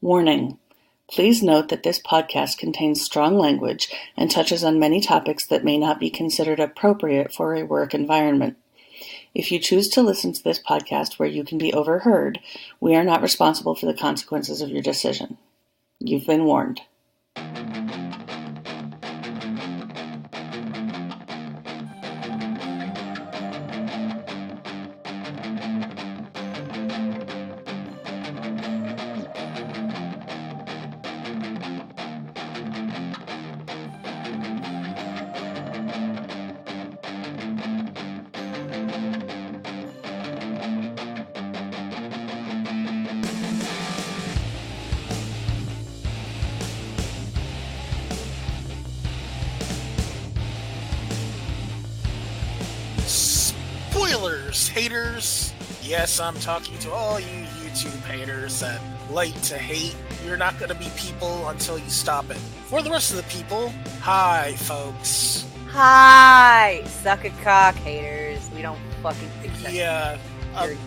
Warning: Please note that this podcast contains strong language and touches on many topics that may not be considered appropriate for a work environment. If you choose to listen to this podcast where you can be overheard, we are not responsible for the consequences of your decision. You've been warned. Spoilers, haters. Yes, I'm talking to all you YouTube haters that like to hate. You're not going to be people until you stop it. For the rest of the people, hi, folks. Hi, suck a cock, haters. We don't fucking accept Yeah,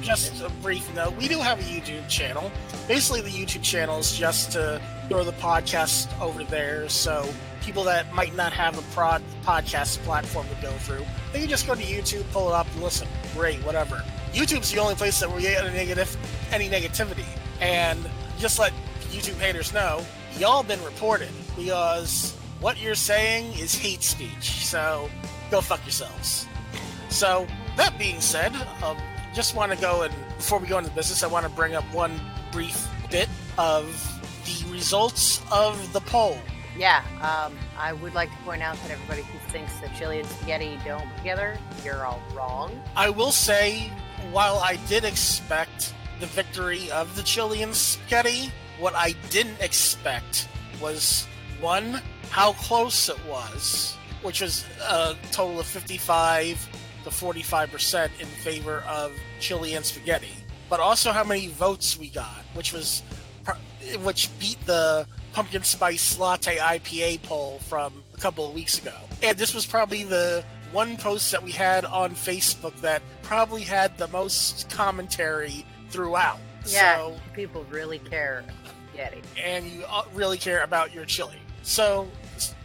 just a brief note. We do have a YouTube channel. Basically, the YouTube channel is just to throw the podcast over there, so people that might not have a podcast platform to go through, they can just go to YouTube, pull it up, and listen. Great, whatever. YouTube's the only place that we get any negativity. And just let YouTube haters know, y'all been reported, because what you're saying is hate speech. So go fuck yourselves. So that being said, just want to go and before we go into business, I want to bring up one brief bit of the results of the poll. Yeah, I would like to point out that everybody who thinks that chili and spaghetti don't go together, you're all wrong. I will say, while I did expect the victory of the chili and spaghetti, what I didn't expect was, one, how close it was, which was a total of 55 to 45% in favor of chili and spaghetti, but also how many votes we got, which beat the pumpkin spice latte IPA poll from a couple of weeks ago. And this was probably the one post that we had on Facebook that probably had the most commentary throughout. Yeah, so, people really care about spaghetti. And you really care about your chili. So,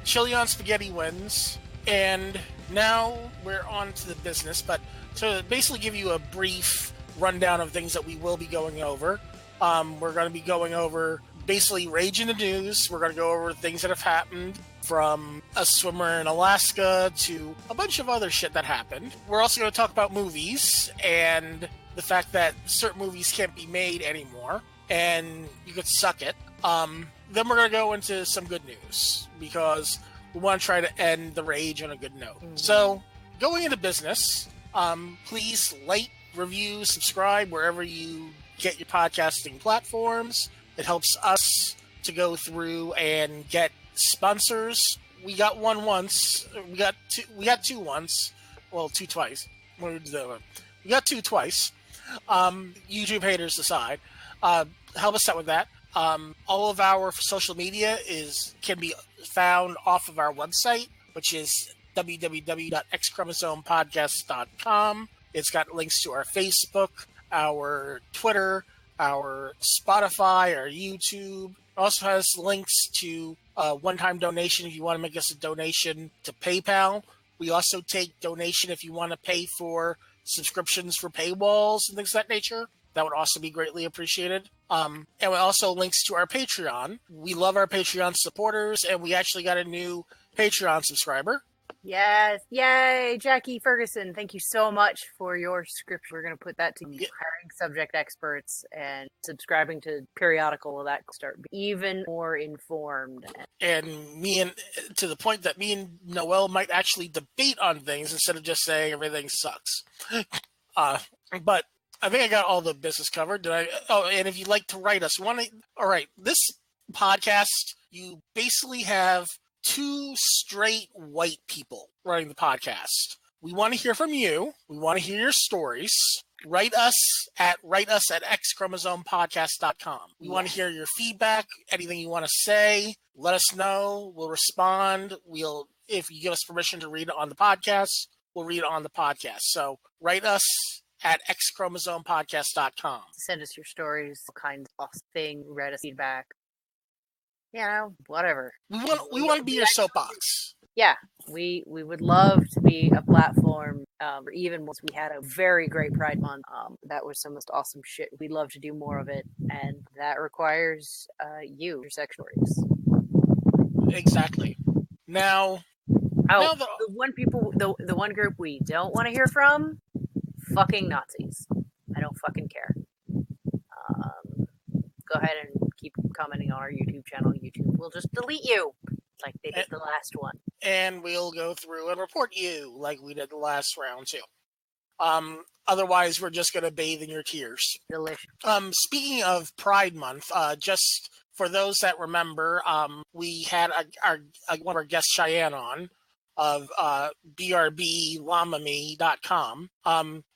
chili on spaghetti wins. And now we're on to the business. But to basically give you a brief rundown of things that we will be going over, we're going to be going over basically rage in the news. We're going to go over things that have happened, from a swimmer in Alaska to a bunch of other shit that happened. We're also going to talk about movies and the fact that certain movies can't be made anymore and you could suck it. Then we're going to go into some good news because we want to try to end the rage on a good note. So going into business, please like, review, subscribe wherever you get your podcasting platforms. It helps us to go through and get sponsors. We got one once. We got two once. Well, two twice. We got two twice. YouTube haters aside. Help us out with that. All of our social media can be found off of our website, which is www.xchromosomepodcast.com. It's got links to our Facebook, our Twitter, our Spotify, our YouTube. It also has links to one-time donation if you want to make us a donation to PayPal. We also take donation if you want to pay for subscriptions for paywalls and things of that nature. That would also be greatly appreciated. And we also links to our Patreon. We love our Patreon supporters, and we actually got a new Patreon subscriber. Yes. Yay, Jackie Ferguson. Thank you so much for your script. We're going to put that to hiring subject experts and subscribing to periodical that start even more informed. And to the point that me and Noelle might actually debate on things instead of just saying everything sucks. But I think I got all the business covered. And if you'd like to write us, all right, this podcast, you basically have two straight white people running the podcast. We want to hear from you. We want to hear your stories. Write us at xchromosomepodcast.com. We want to hear your feedback, anything you want to say. Let us know. We'll respond. If you give us permission to read it on the podcast, we'll read it on the podcast. So write us at xchromosomepodcast.com. Send us your stories, all kinds of things, write us feedback. Whatever. We want to be your soapbox. Yeah, we would love to be a platform, or even once we had a very great Pride Month. That was some most awesome shit. We'd love to do more of it, and that requires your sex stories. Exactly. Now, the one group we don't want to hear from, fucking Nazis. I don't fucking care. Go ahead and keep commenting on our YouTube channel. YouTube will just delete you, like they did the last one. And we'll go through and report you, like we did the last round too. Otherwise, we're just going to bathe in your tears. Delicious. Speaking of Pride Month, just for those that remember, we had one of our guests, Cheyenne, on of brblamame.com.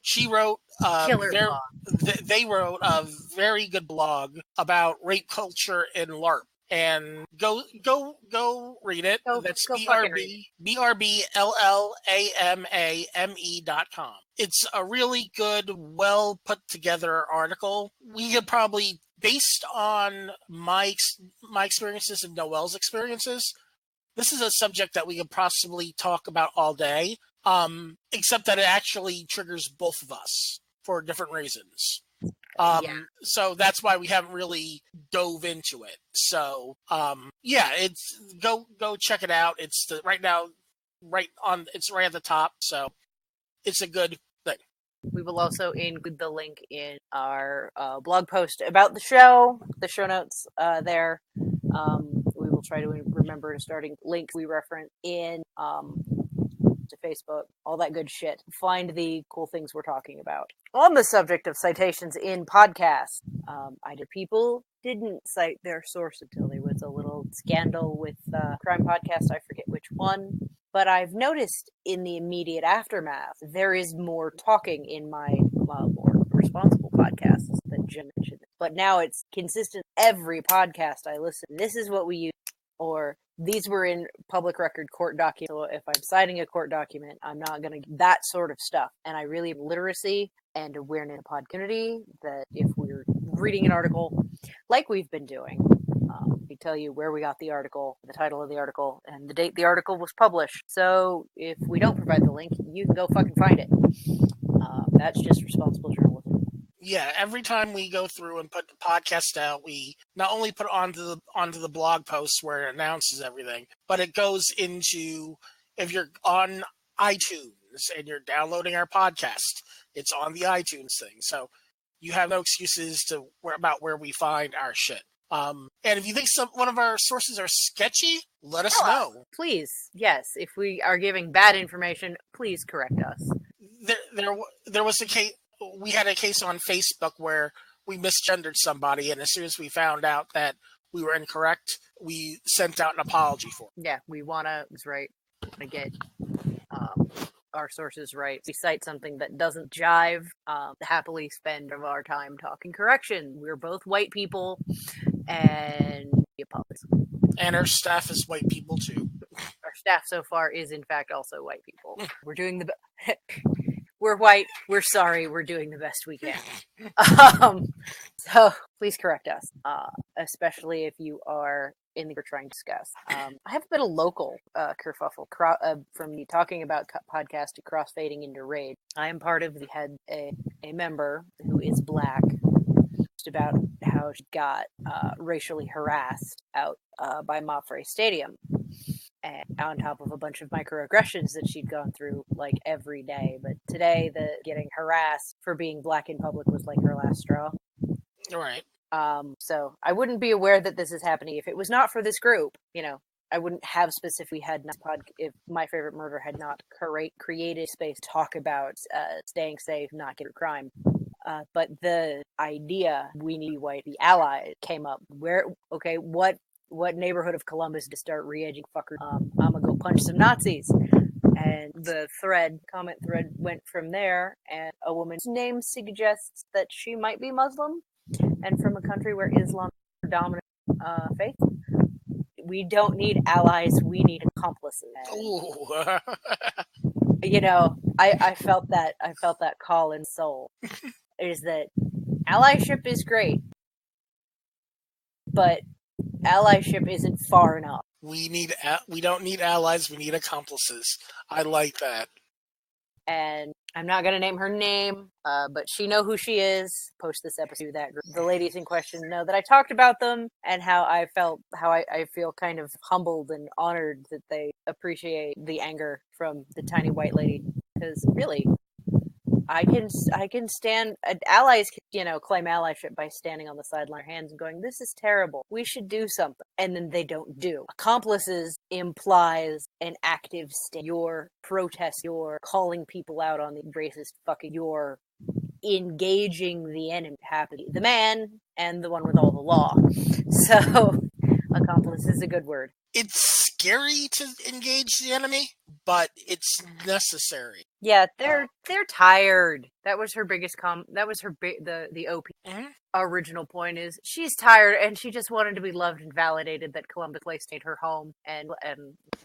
She wrote they wrote a very good blog about rape culture in LARP. And go read it. That's BRBLLAMAME.com. It's a really good, well put together article. We could probably, based on my experiences and Noelle's experiences, this is a subject that we could possibly talk about all day. Except that it actually triggers both of us for different reasons. So that's why we haven't really dove into it. So it's go check it out. It's right at the top. So it's a good thing. We will also include the link in our blog post about the show notes there. We will try to remember to starting links we reference in to Facebook, all that good shit. Find the cool things we're talking about. On the subject of citations in podcasts, either people didn't cite their source until there was a little scandal with crime podcast, I forget which one, but I've noticed in the immediate aftermath, there is more talking in my more responsible podcasts than Jim mentioned. But now it's consistent. Every podcast I listen, this is what we use, or these were in public record court documents. So if I'm citing a court document, I'm not going to that sort of stuff. And I really have literacy and awareness of the pod community that if we're reading an article like we've been doing, we tell you where we got the article, the title of the article, and the date the article was published. So if we don't provide the link, you can go fucking find it. That's just responsible journalism. Yeah, every time we go through and put the podcast out, we not only put it onto the blog post where it announces everything, but it goes into, if you're on iTunes and you're downloading our podcast, it's on the iTunes thing. So you have no excuses about where we find our shit. And if you think one of our sources are sketchy, let us know. Please, yes. If we are giving bad information, please correct us. There was a case. We had a case on Facebook where we misgendered somebody, and as soon as we found out that we were incorrect, we sent out an apology for it. Yeah, we want to get our sources right. We cite something that doesn't jive, happily spend of our time talking correction. We're both white people, and we apologize. And our staff is white people, too. Our staff so far is, in fact, also white people. We're doing the We're white. We're sorry. We're doing the best we can. So please correct us, especially if you are in the we're trying to discuss. I have a bit of local kerfuffle from you talking about podcast to crossfading into raid. I am part of the head a member who is black. Just about how she got racially harassed out by Mopfre Stadium. And on top of a bunch of microaggressions that she'd gone through like every day. But today, the getting harassed for being black in public was like her last straw. All right. So I wouldn't be aware that this is happening if it was not for this group. I wouldn't have specifically if My Favorite Murder had not created space to talk about staying safe, not getting crime. But the idea we need white the allies came up. What neighborhood of Columbus to start re-edging fuckers? I'm gonna go punch some Nazis. And the comment thread went from there, and a woman's name suggests that she might be Muslim and from a country where Islam is a dominant faith. We don't need allies, we need accomplices. Ooh. I felt that call in soul. Is that allyship is great, but Allyship isn't far enough. We don't need allies, we need accomplices. I like that. And I'm not going to name her name, but she know who she is. Post this episode that the ladies in question know that I talked about them and how I feel kind of humbled and honored that they appreciate the anger from the tiny white lady. Because really, I can stand allies, claim allyship by standing on the sideline, hands and going, "This is terrible. We should do something," and then they don't do. Accomplices implies an active stand. You're protest. You're calling people out on the racist fucking. You're engaging the enemy, happy the man and the one with all the law. So, accomplice is a good word. It's scary to engage the enemy, but it's necessary. Yeah, they're tired. That was her biggest that was her the OP. Mm-hmm. Original point is she's tired and she just wanted to be loved and validated that Columbus Place made her home, and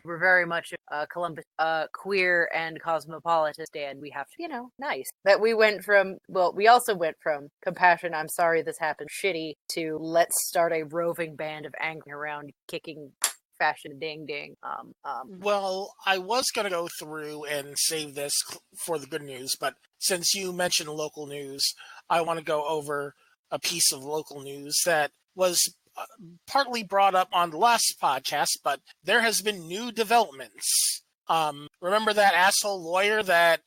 we're very much Columbus queer and cosmopolitan, and we have to, nice that we also went from compassion, I'm sorry this happened, shitty, to let's start a roving band of angry around kicking fashion ding ding. Well, I was going to go through and save this for the good news, but since you mentioned local news, I want to go over a piece of local news that was partly brought up on the last podcast, but there has been new developments. Remember that asshole lawyer that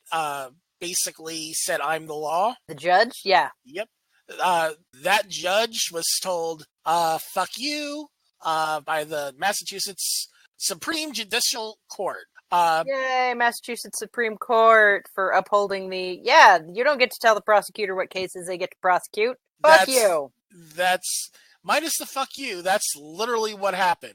basically said, "I'm the law"? The judge? Yeah. Yep. That judge was told, "Fuck you," by the Massachusetts Supreme Judicial Court. Yay, Massachusetts Supreme Court for upholding you don't get to tell the prosecutor what cases they get to prosecute. Fuck you. That's minus the fuck you. That's literally what happened.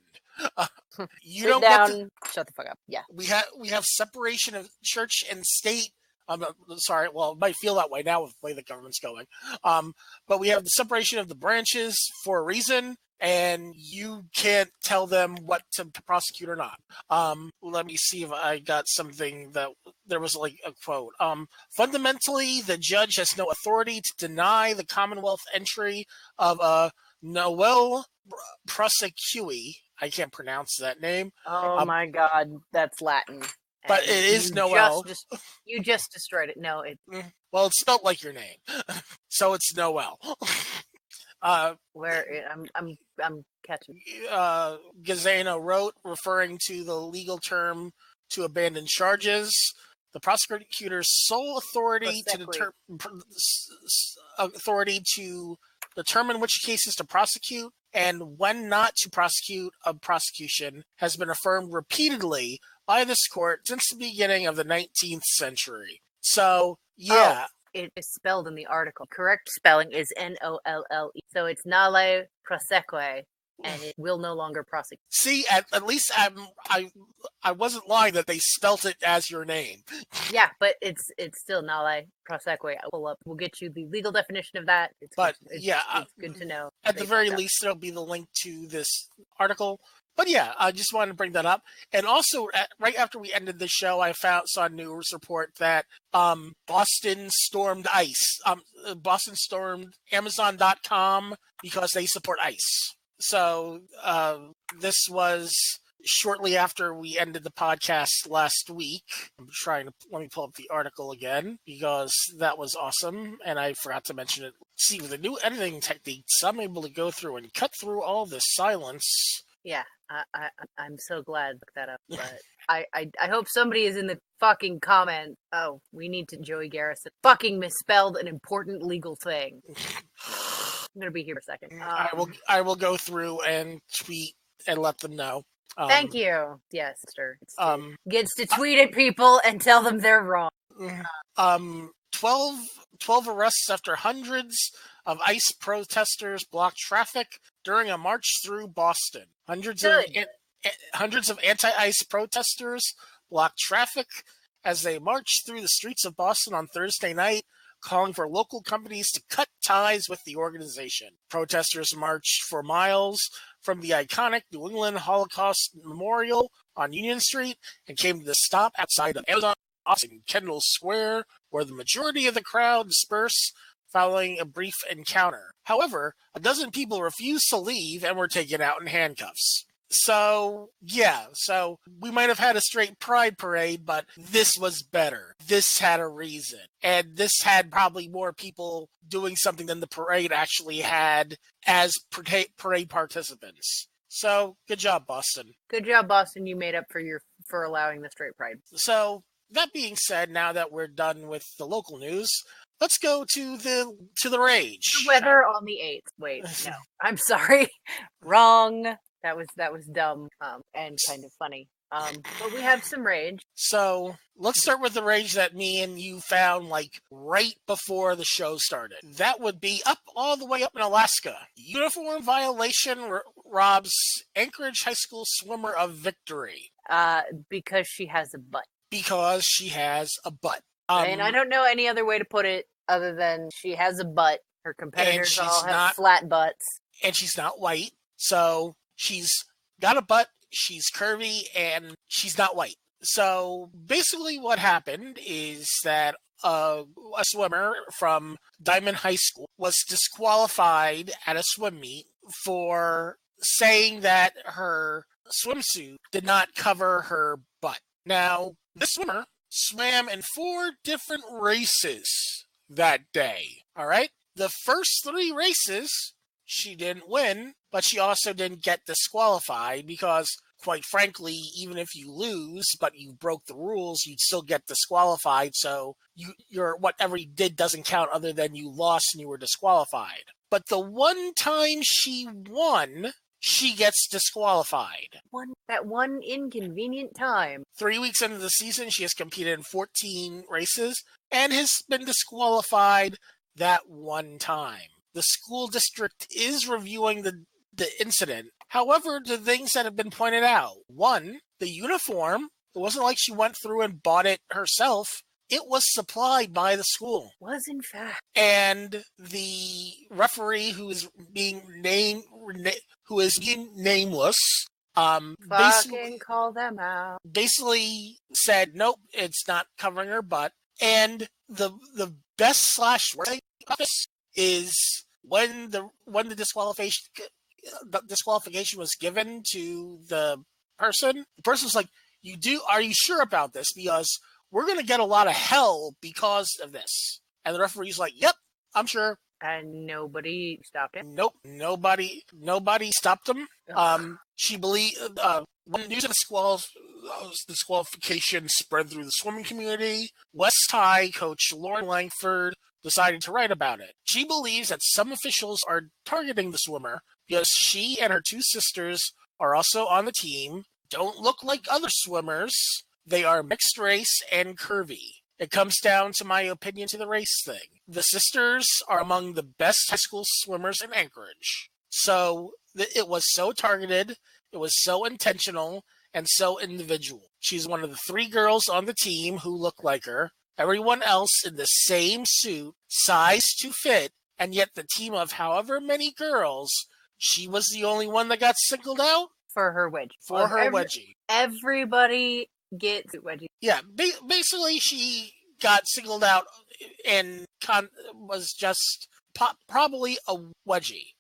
You Sit don't down, get to, shut the fuck up. Yeah. We have separation of church and state. I'm sorry. Well, it might feel that way now with the way the government's going. But we have the separation of the branches for a reason, and you can't tell them what to prosecute or not. Let me see if I got something that there was like a quote. Fundamentally, the judge has no authority to deny the Commonwealth entry of a Noelle prosecui. I can't pronounce that name. Oh my God, that's Latin. But it is Noelle. You just destroyed it. No, well, it's spelled like your name, so it's Noelle. I'm catching. Gazzano wrote, referring to the legal term to abandon charges. The prosecutor's sole authority to determine which cases to prosecute and when not to prosecute a prosecution has been affirmed repeatedly by this court since the beginning of the 19th century. So, yeah. It is spelled in the article. Correct spelling is Nolle. So it's Nale Proseque, and it will no longer prosecute. See, at least I wasn't lying that they spelt it as your name. Yeah, but it's still Nale Proseque. We'll get you the legal definition of that. It's good to know. At the very least, there'll be the link to this article. But yeah, I just wanted to bring that up. And also, right after we ended the show, I saw a news report that Boston stormed ICE. Boston stormed Amazon.com because they support ICE. So this was shortly after we ended the podcast last week. Let me pull up the article again because that was awesome. And I forgot to mention it. See, with the new editing techniques, I'm able to go through and cut through all this silence. Yeah, I'm so glad look that up. But I hope somebody is in the fucking comment. Oh, we need to Joey Garrison fucking misspelled an important legal thing. I'm gonna be here for a second. I will go through and tweet and let them know. Thank you. Yes, sister. Gets to tweet at people and tell them they're wrong. 12 arrests after hundreds of ICE protesters blocked traffic during a march through Boston. Hundreds of anti-ICE protesters blocked traffic as they marched through the streets of Boston on Thursday night, calling for local companies to cut ties with the organization. Protesters marched for miles from the iconic New England Holocaust Memorial on Union Street and came to the stop outside of Amazon office in Kendall Square, where the majority of the crowd dispersed following a brief encounter. However, a dozen people refused to leave and were taken out in handcuffs. So, yeah, so we might have had a straight pride parade, but this was better. This had a reason. And this had probably more people doing something than the parade actually had as parade participants. So, good job, Boston. Good job, Boston. You made up for allowing the straight pride. So, that being said, now that we're done with the local news, let's go to the rage. The weather on the 8th. Wait, no. I'm sorry. Wrong. That was dumb and kind of funny. But we have some rage. So let's start with the rage that me and you found like right before the show started. That would be all the way up in Alaska. Uniform violation robs Anchorage High School swimmer of victory. Because she has a butt. Because she has a butt. And I don't know any other way to put it other than she has a butt. Her competitors all have flat butts. And she's not white. So she's got a butt, she's curvy, and she's not white. So basically what happened is that a swimmer from Diamond High School was disqualified at a swim meet for saying that her swimsuit did not cover her butt. Now, this swimmer swam in 4 different races that day, all right? The first 3 races, she didn't win, but she also didn't get disqualified because, quite frankly, even if you lose, but you broke the rules, you'd still get disqualified. So your whatever you did doesn't count other than you lost and you were disqualified. But the one time she won, she gets disqualified. That one inconvenient time. 3 weeks into the season, she has competed in 14 races and has been disqualified that one time. The school district is reviewing the incident. However, the things that have been pointed out. 1, the uniform. It wasn't like she went through and bought it herself. It was supplied by the school. Was in fact. And the referee who is being nameless, fucking call them out. Basically said, nope, it's not covering her butt. And the best /worst of this is when the disqualification was given to the person's like, are you sure about this? Because we're going to get a lot of hell because of this. And the referee's like, yep, I'm sure. And nobody stopped him? Nope, nobody stopped him. She believed, when news of disqualification spread through the swimming community, West High coach Lauren Langford decided to write about it. She believes that some officials are targeting the swimmer because she and her 2 sisters are also on the team, don't look like other swimmers. They are mixed race and curvy. It comes down to my opinion to the race thing. The sisters are among the best high school swimmers in Anchorage. So it was so targeted, it was so intentional, and so individual. She's one of the 3 girls on the team who look like her. Everyone else in the same suit, size to fit, and yet the team of however many girls, she was the only one that got singled out? For her wedgie. Wedgie. Everybody gets wedgie. Yeah, basically she got singled out and was just probably a wedgie.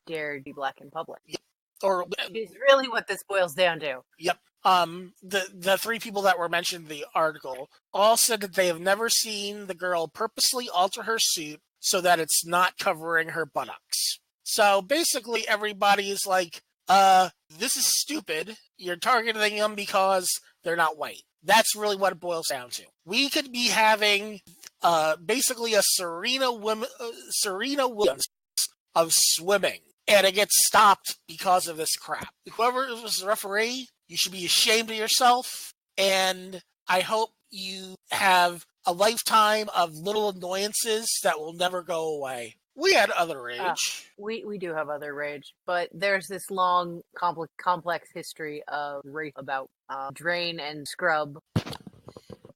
Dared be black in public. Yep. Or is really what this boils down to. Yep. The 3 people that were mentioned in the article all said that they have never seen the girl purposely alter her suit so that it's not covering her buttocks. So basically everybody is like, this is stupid. You're targeting them because they're not white. That's really what it boils down to. We could be having basically a Serena Williams of swimming, and it gets stopped because of this crap. Whoever was the referee, you should be ashamed of yourself, and I hope you have a lifetime of little annoyances that will never go away. We had other rage. We do have other rage, but there's this long, complex history of rage about drain and scrub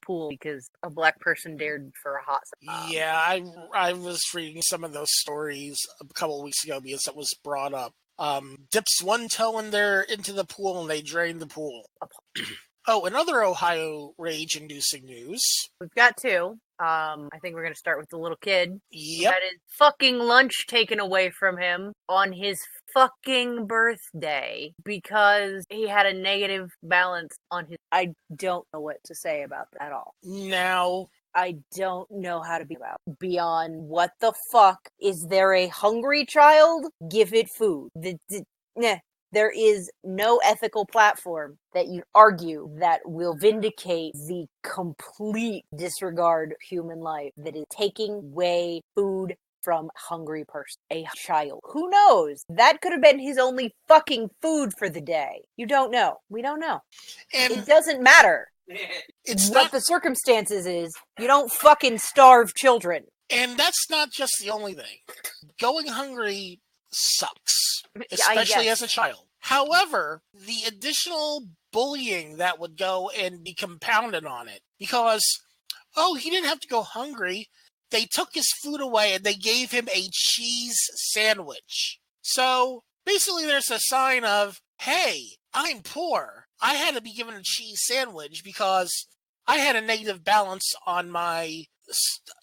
pool because a black person dared for a hot. Yeah, I was reading some of those stories a couple of weeks ago because it was brought up. Dips one toe into the pool and they drained the pool. Oh, another Ohio rage-inducing news. We've got 2. I think we're going to start with the little kid. Yep. Had his fucking lunch taken away from him on his fucking birthday because he had a negative balance on his... I don't know what to say about that at all. Now, I don't know how to be about beyond what the fuck. Is there a hungry child? Give it food. Nah. There is no ethical platform that you argue that will vindicate the complete disregard of human life that is taking away food from a hungry person, a child. Who knows? That could have been his only fucking food for the day. You don't know. We don't know. and It doesn't matter. it's What not, the circumstances is, you don't fucking starve children. and that's not just the only thing. Going hungry sucks, I especially guess. as a child. However, the additional bullying that would go and be compounded on it, because, oh, he didn't have to go hungry. They took his food away and they gave him a cheese sandwich. So basically, there's a sign of, hey, I'm poor. I had to be given a cheese sandwich because I had a negative balance on my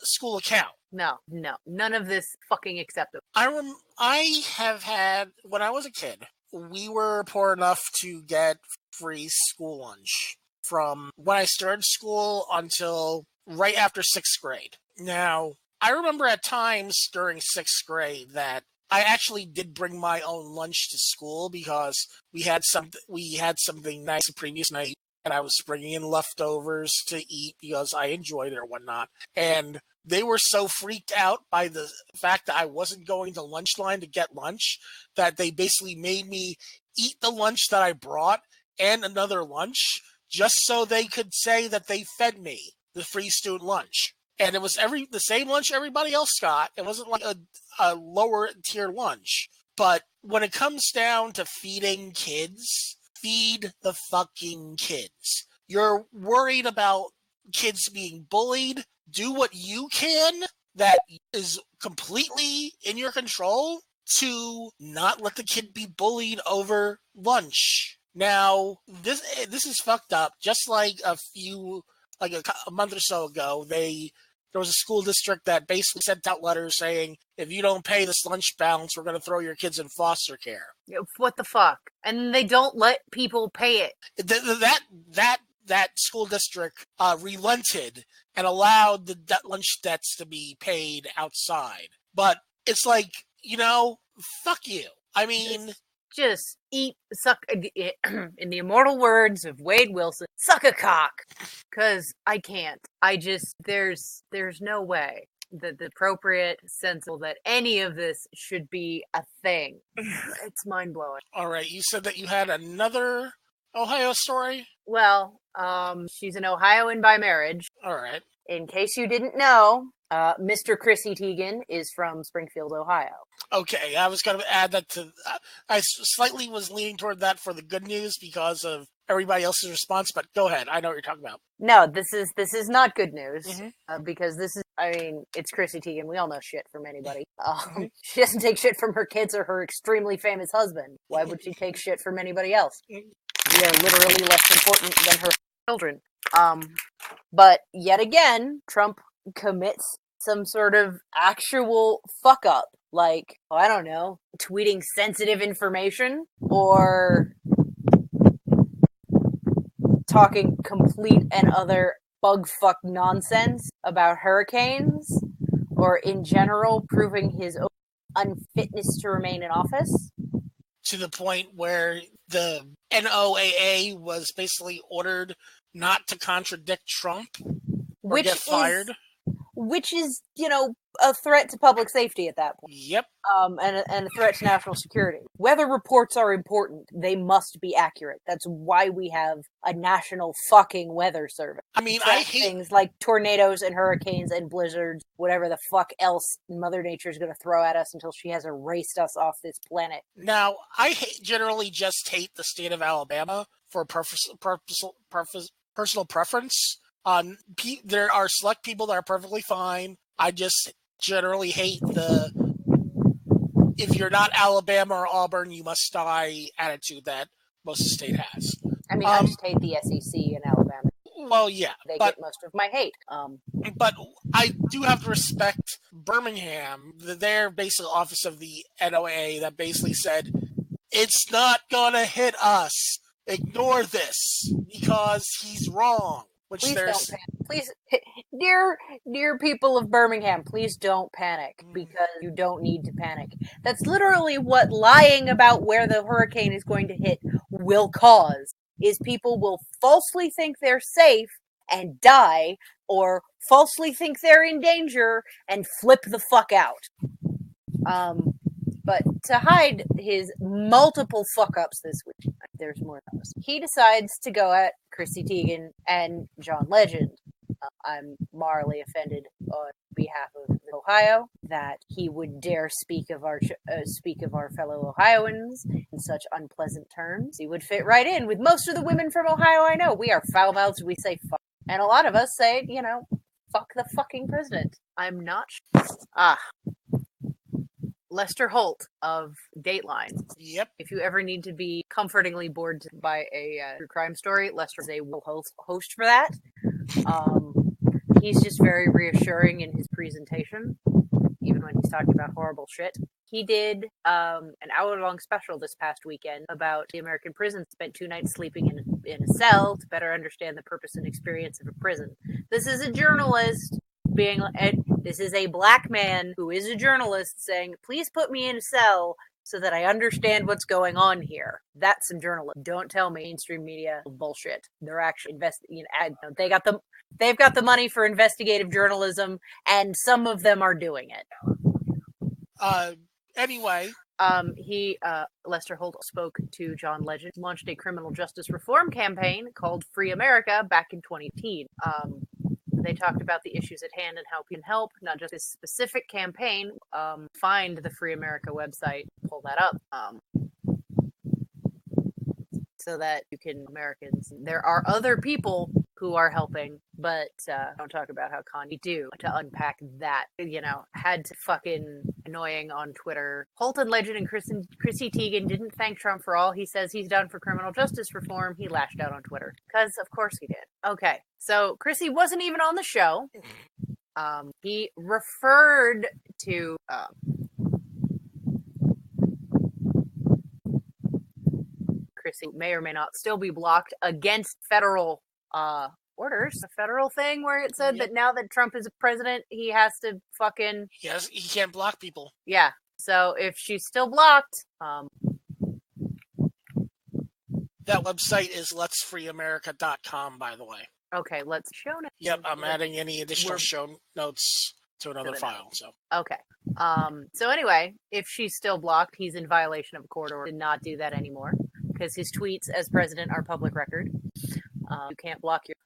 school account. No, none of this fucking acceptable. I have had, when I was a kid, we were poor enough to get free school lunch from when I started school until right after 6th grade. Now, I remember at times during 6th grade that I actually did bring my own lunch to school because we had something nice the previous night, and I was bringing in leftovers to eat because I enjoyed it or whatnot. And they were so freaked out by the fact that I wasn't going to lunch line to get lunch that they basically made me eat the lunch that I brought and another lunch just so they could say that they fed me the free student lunch. And it was the same lunch everybody else got. It wasn't like a lower tier lunch. But when it comes down to feeding kids, feed the fucking kids. You're worried about kids being bullied. Do what you can that is completely in your control to not let the kid be bullied over lunch. Now, this is fucked up. Just like a month or so ago, there was a school district that basically sent out letters saying, if you don't pay this lunch balance, we're going to throw your kids in foster care. What the fuck? And they don't let people pay it. That school district relented and allowed the lunch debts to be paid outside. But it's like, fuck you. I mean, just suck, in the immortal words of Wade Wilson, suck a cock. Because I can't. There's no way that the appropriate sensible that any of this should be a thing. It's mind-blowing. All right, you said that you had another Ohio story? Well, she's an Ohioan by marriage. All right. In case you didn't know, Mr. Chrissy Teigen is from Springfield, Ohio. Okay, I was going to add that to... I slightly was leaning toward that for the good news because of everybody else's response, but go ahead. I know what you're talking about. No, this is not good news, because it's Chrissy Teigen. We all know shit from anybody. She doesn't take shit from her kids or her extremely famous husband. Why would she take shit from anybody else? We are literally less important than her children. But yet again, Trump commits some sort of actual fuck up. Like, I don't know, tweeting sensitive information or talking complete and utter bugfuck nonsense about hurricanes, or in general proving his own unfitness to remain in office. To the point where the NOAA was basically ordered not to contradict Trump or get fired. Which is, a threat to public safety at that point. Yep. And a threat to national security. Weather reports are important. They must be accurate. That's why we have a national fucking weather service. I mean, I hate things like tornadoes and hurricanes and blizzards, whatever the fuck else Mother Nature is going to throw at us until she has erased us off this planet. Now, I generally just hate the state of Alabama for personal preference. There are select people that are perfectly fine. I just generally hate the if you're not Alabama or Auburn, you must die attitude that most of the state has. I mean, I just hate the SEC in Alabama. Well, yeah, They but get most of my hate. but I do have to respect Birmingham, their basic office of the NOA, that basically said it's not gonna hit us. Ignore this because he's wrong. Which Please there's don't panic. Please, dear people of Birmingham, please don't panic because you don't need to panic. That's literally what lying about where the hurricane is going to hit will cause. Is people will falsely think they're safe and die, or falsely think they're in danger and flip the fuck out. But to hide his multiple fuck-ups this week, there's more of those. He decides to go at Chrissy Teigen and John Legend. I'm morally offended on behalf of Ohio that he would dare speak of our fellow Ohioans in such unpleasant terms. He would fit right in with most of the women from Ohio I know. We are foul-mouthed. We say fuck, and a lot of us say, fuck the fucking president. I'm not. Lester Holt of Dateline. Yep. If you ever need to be comfortingly bored by a true crime story, Lester is a host for that. He's just very reassuring in his presentation, even when he's talking about horrible shit. He did an hour-long special this past weekend about the American prison. Spent 2 nights sleeping in a cell to better understand the purpose and experience of a prison. This is a journalist this is a black man who is a journalist saying, please put me in a cell so that I understand what's going on here. That's some journalism. Don't tell me mainstream media bullshit. They're actually they've got the money for investigative journalism, and some of them are doing it. Anyway. Lester Holt spoke to John Legend, launched a criminal justice reform campaign called Free America back in 2018. They talked about the issues at hand and how we can help, not just this specific campaign. Find the Free America website, pull that up, so that you can, Americans, there are other people who are helping, but don't talk about how Kanye do to unpack that. Had to fucking annoying on Twitter. Holt and Legend and Chrissy Teigen didn't thank Trump for all he says he's done for criminal justice reform. He lashed out on Twitter because, of course, he did. Okay, so Chrissy wasn't even on the show. He referred to. Chrissy may or may not still be blocked against federal orders. A federal thing where it said that now that Trump is a president, he has to fucking... Yes, he can't block people. Yeah. So if she's still blocked... That website is letsfreeamerica.com, by the way. Okay, let's show notes. Yep, I'm adding any additional show notes to another file. So okay. So anyway, if she's still blocked, he's in violation of a court order. Did not do that anymore because his tweets as president are public record. You can't block your.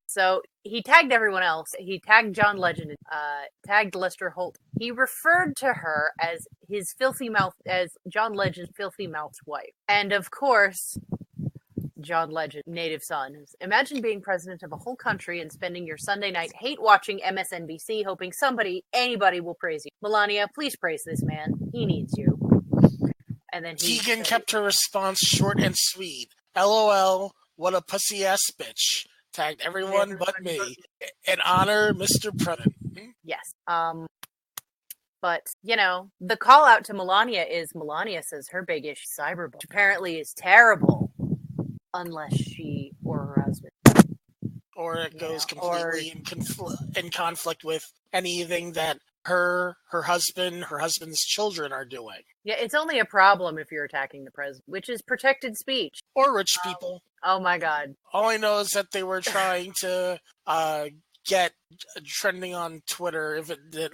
So he tagged everyone else. He tagged John Legend, tagged Lester Holt. He referred to her as his filthy mouth, as John Legend's filthy mouth's wife. And of course, John Legend, native son, imagine being president of a whole country and spending your Sunday night hate watching MSNBC, hoping anybody will praise you. Melania, please praise this man. He needs you. And then Teigen kept her response short and sweet. LOL, what a pussy ass bitch. Tagged everyone but me. And honor Mr. President. Yes. But, the call out to Melania says her big issue cyberbullying, which apparently is terrible. Unless she or her husband. Or it goes completely in conflict with anything that her husband's children are doing. Yeah, it's only a problem if you're attacking the president, which is protected speech. Or rich people. Oh my God. All I know is that they were trying to get trending on Twitter if it did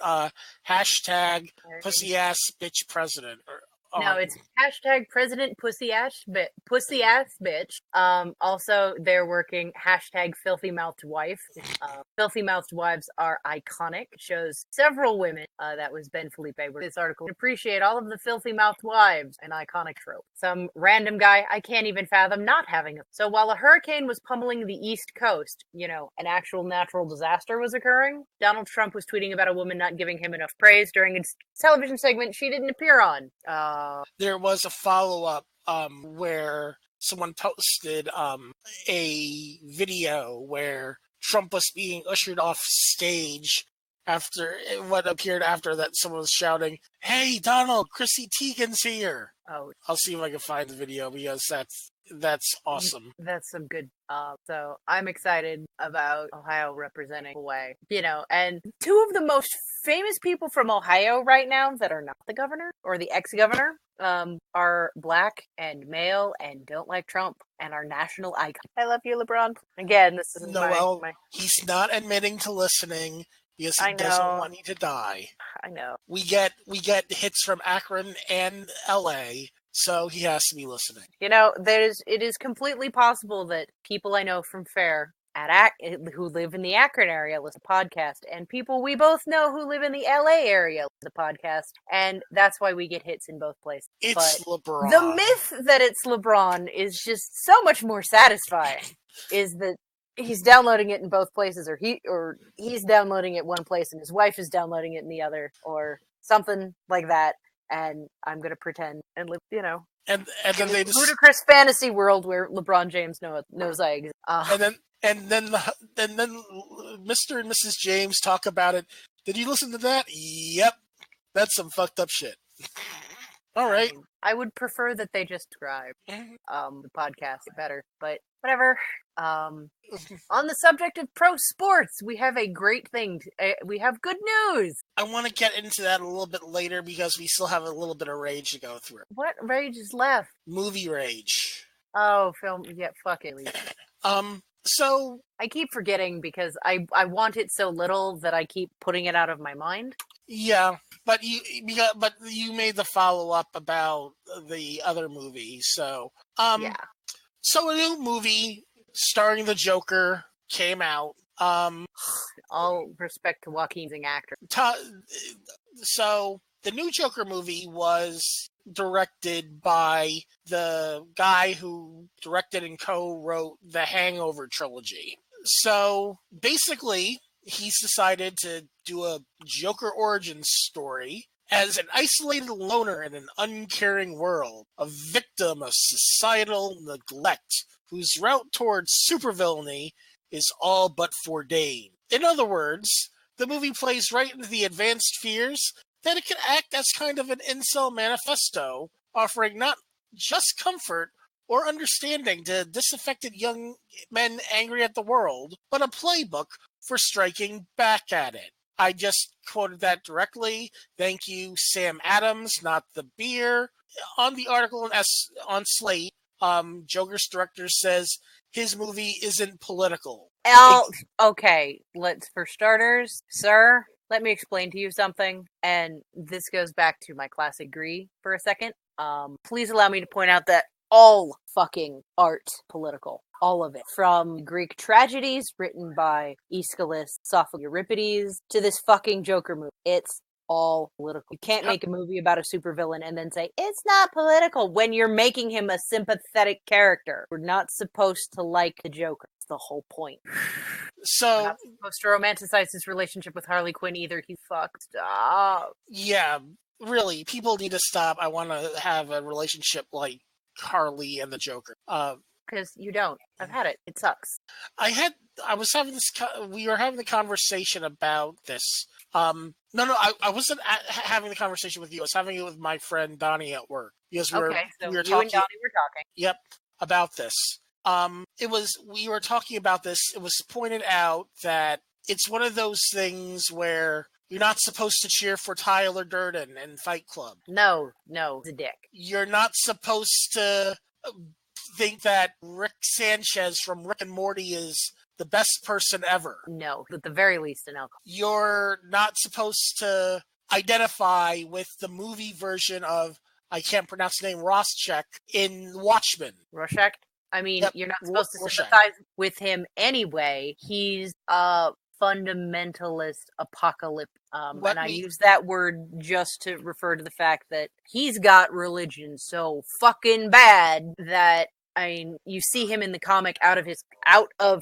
hashtag pussy ass bitch president. No, it's hashtag president pussy ass bitch. Also, they're working hashtag filthy mouthed wife. Filthy mouthed wives are iconic. Shows several women. That was Ben Felipe with this article. Appreciate all of the filthy mouthed wives, an iconic trope. Some random guy I can't even fathom not having a. So while a hurricane was pummeling the East Coast, an actual natural disaster was occurring. Donald Trump was tweeting about a woman not giving him enough praise during a television segment she didn't appear on. There was a follow-up where someone posted a video where Trump was being ushered off stage after what appeared after that someone was shouting, "Hey Donald, Chrissy Teigen's here." Oh, I'll see if I can find the video because that's awesome. that's some good. So I'm excited about Ohio representing away. And two of the most famous people from Ohio right now that are not the governor or the ex-governor are black and male and don't like Trump and are national icons. I love you, LeBron. Again, this is Noelle, my. he's not admitting to listening because he I doesn't know. want you to die. I know. We get hits from Akron and LA, so he has to be listening. It is completely possible that people I know from Fair who live in the Akron area listen to the podcast, and people we both know who live in the LA area listen to the podcast, and that's why we get hits in both places. It's but LeBron. The myth that it's LeBron is just so much more satisfying. Is that he's downloading it in both places, or he's downloading it one place and his wife is downloading it in the other, or something like that, and I'm gonna pretend and live, and then they just ludicrous fantasy world where LeBron James knows I exist. And then Mr. and Mrs. James talk about it. Did you listen to that? Yep, that's some fucked up shit. All right. I would prefer that they just describe the podcast better, but whatever. On the subject of pro sports, we have a great thing. We have good news. I want to get into that a little bit later because we still have a little bit of rage to go through. What rage is left? Movie rage. Oh, film. Yeah, fuck it. So I keep forgetting because I want it so little that I keep putting it out of my mind. Yeah, but you made the follow up about the other movie, so yeah. So a new movie starring the Joker came out. All respect to Joaquin's actor. So the new Joker movie was directed by the guy who directed and co-wrote the Hangover trilogy. So basically, he's decided to do a Joker origin story as an isolated loner in an uncaring world, a victim of societal neglect, whose route towards supervillainy is all but foreordained. In other words, the movie plays right into the advanced fears that it can act as kind of an incel manifesto, offering not just comfort or understanding to disaffected young men angry at the world, but a playbook for striking back at it. I just quoted that directly. Thank you, Sam Adams, not the beer. On the article on Slate, Joker's director says his movie isn't political. Okay, for starters, sir, let me explain to you something. And this goes back to my classic agree for a second. Please allow me to point out that all fucking art political. All of it. From Greek tragedies written by Aeschylus, Sophocles, Euripides, to this fucking Joker movie. It's all political. You can't make a movie about a supervillain and then say, it's not political when you're making him a sympathetic character. We're not supposed to like the Joker. That's the whole point. So we're not supposed to romanticize his relationship with Harley Quinn either. He's fucked. Stop. Yeah, really. People need to stop. I want to have a relationship like Harley and the Joker. Because you don't. I've had it. It sucks. We were having the conversation about this. No, I wasn't having the conversation with you. I was having it with my friend Donnie at work. Because we were talking. And Donnie were talking. Yep, about this. We were talking about this. It was pointed out that it's one of those things where you're not supposed to cheer for Tyler Durden in Fight Club. No, he's a dick. You're not supposed to think that Rick Sanchez from Rick and Morty is the best person ever. No, at the very least an alcoholic. You're not supposed to identify with the movie version of, I can't pronounce the name, Rorschach in Watchmen. Rorschach? I mean, yep. You're not supposed to sympathize with him anyway. He's a fundamentalist apocalypse. I use that word just to refer to the fact that he's got religion so fucking bad that, I mean, you see him in the comic out of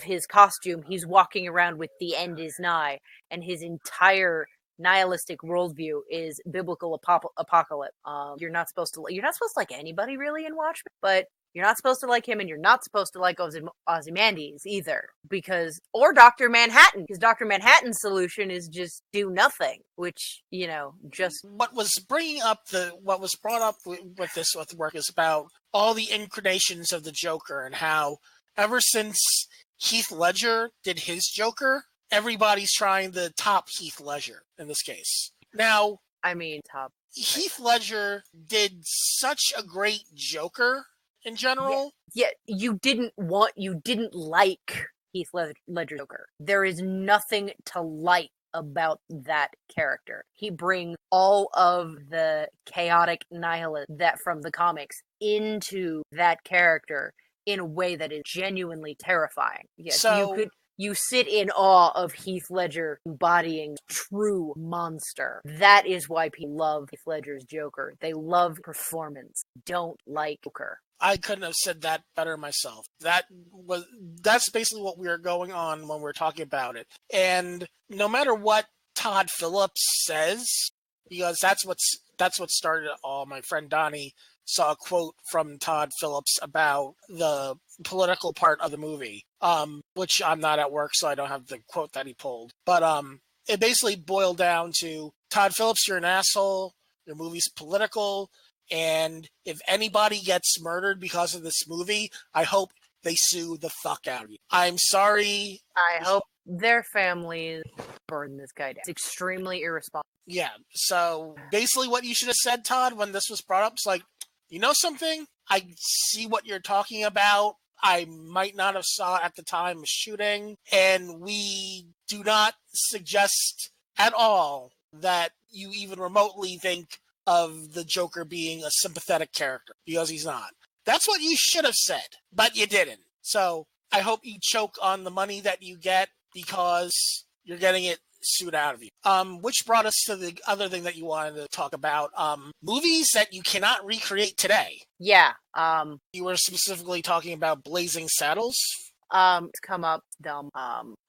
his costume. He's walking around with the end is nigh, and his entire nihilistic worldview is biblical apocalypse. You're not supposed to like anybody really in Watchmen, but You're not supposed to like him, and you're not supposed to like Ozymandias either, or Dr. Manhattan, because Dr. Manhattan's solution is just do nothing, which, just... What was brought up with this work is about all the incarnations of the Joker, and how ever since Heath Ledger did his Joker, everybody's trying to top Heath Ledger in this case. Now, top. Heath Ledger did such a great Joker in general. Yeah, you didn't like Heath Ledger Joker. There is nothing to like about that character. He brings all of the chaotic nihilism that from the comics into that character in a way that is genuinely terrifying. Yes, you sit in awe of Heath Ledger embodying true monster. That is why people love Heath Ledger's Joker. They love performance. Don't like Joker. I couldn't have said that better myself. That's basically what we were going on when we were talking about it. And no matter what Todd Phillips says, because that's what started it all. My friend Donnie saw a quote from Todd Phillips about the political part of the movie, which I'm not at work, so I don't have the quote that he pulled. But it basically boiled down to, Todd Phillips, you're an asshole, your movie's political, and if anybody gets murdered because of this movie, I hope they sue the fuck out of you. I'm sorry. I hope their families burn this guy down. It's extremely irresponsible. Yeah, so basically what you should have said, Todd, when this was brought up, is like, you know something? I see what you're talking about. I might not have saw it at the time of shooting, and we do not suggest at all that you even remotely think of the Joker being a sympathetic character, because he's not. That's what you should have said, but you didn't. So I hope you choke on the money that you get, because you're getting it sued out of you. Which brought us to the other thing that you wanted to talk about. Movies that you cannot recreate today. Yeah. You were specifically talking about Blazing Saddles. It's come up dumb.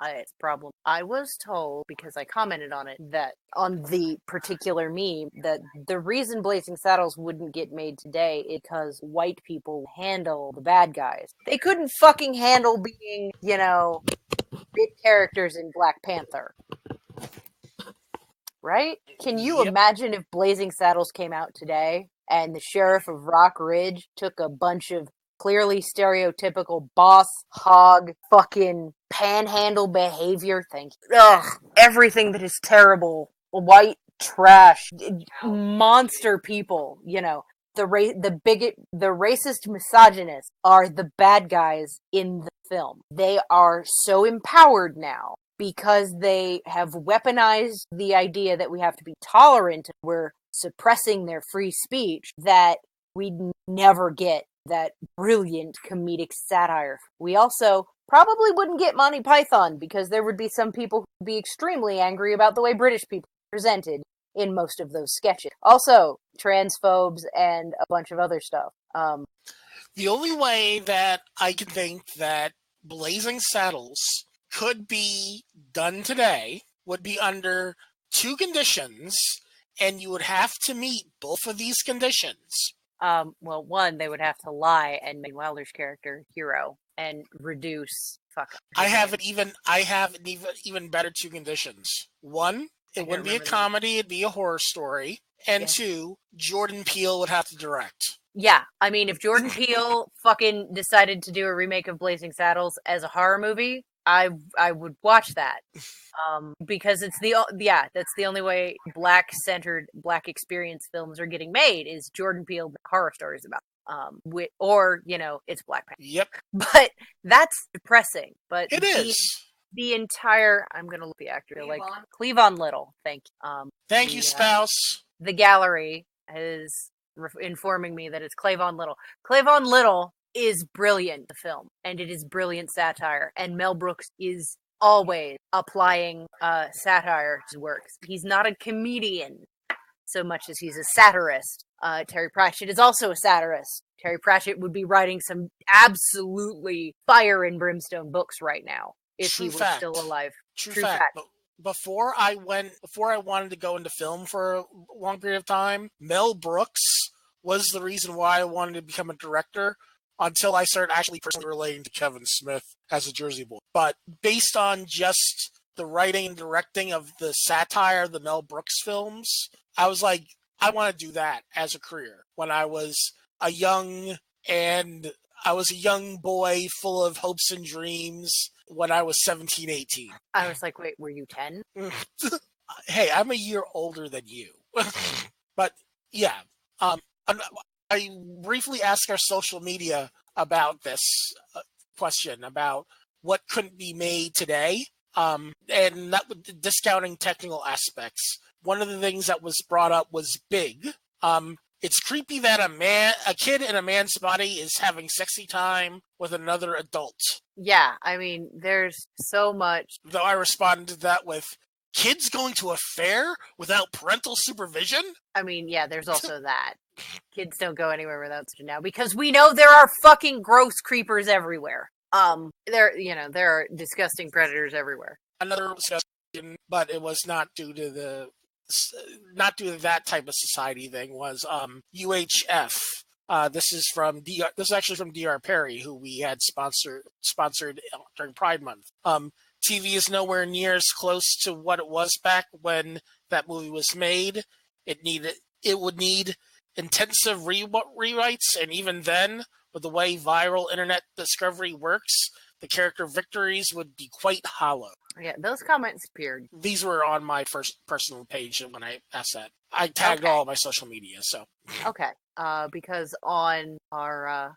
It's a problem. I was told, because I commented on it, that on the particular meme, that the reason Blazing Saddles wouldn't get made today is because white people handle the bad guys. They couldn't fucking handle being, big characters in Black Panther. Right? Can you imagine if Blazing Saddles came out today and the sheriff of Rock Ridge took a bunch of clearly stereotypical boss, hog, fucking panhandle behavior? Everything that is terrible, white trash, monster people, the racist misogynists are the bad guys in the film. They are so empowered now because they have weaponized the idea that we have to be tolerant, we're suppressing their free speech, that we never get that brilliant comedic satire. We also probably wouldn't get Monty Python, because there would be some people who would be extremely angry about the way British people are presented in most of those sketches. Also, transphobes and a bunch of other stuff. The only way that I can think that Blazing Saddles could be done today would be under two conditions, and you would have to meet both of these conditions. Well, one, they would have to lie and make Wilder's character hero and reduce. I have even better two conditions. One, it wouldn't be a comedy; it'd be a horror story. And two, Jordan Peele would have to direct. Yeah, I mean, if Jordan Peele fucking decided to do a remake of Blazing Saddles as a horror movie, I would watch that. Because that's the only way black-centered, black experience films are getting made, is Jordan Peele horror stories about. It's Black Panther. Yep. But that's depressing. But it is. The entire, I'm going to look the actor, Cleavon Little. Thank you. Thank you, spouse. The gallery is informing me that it's Cleavon Little. Cleavon Little is brilliant, the film, and it is brilliant satire, and Mel Brooks is always applying satire to his works. He's not a comedian so much as he's a satirist. Terry Pratchett is also a satirist. Terry Pratchett would be writing some absolutely fire and brimstone books right now if he were still alive. True fact. Before I wanted to go into film for a long period of time, Mel Brooks was the reason why I wanted to become a director, until I started actually personally relating to Kevin Smith as a Jersey boy. But based on just the writing and directing of the satire, the Mel Brooks films, I was like, I want to do that as a career. When I was a young boy full of hopes and dreams when I was 17, 18. I was like, wait, were you 10? Hey, I'm a year older than you. But yeah, I briefly asked our social media about this question about what couldn't be made today, and not with discounting technical aspects. One of the things that was brought up was Big. It's creepy that a kid in a man's body is having sexy time with another adult. Yeah, I mean, there's so much. Though I responded to that with, kids going to a fair without parental supervision? I mean, yeah, there's also that. Kids don't go anywhere without now because we know there are fucking gross creepers everywhere. There are disgusting predators everywhere. Another discussion, but it was not due to that type of society thing, was UHF. This is actually from DR Perry, who we had sponsored during Pride Month. TV is nowhere near as close to what it was back when that movie was made. It would need intensive rewrites, and even then, with the way viral internet discovery works, the character victories would be quite hollow. Yeah, those comments appeared. These were on my first personal page when I asked that. I tagged all my social media, so. Okay. Because on our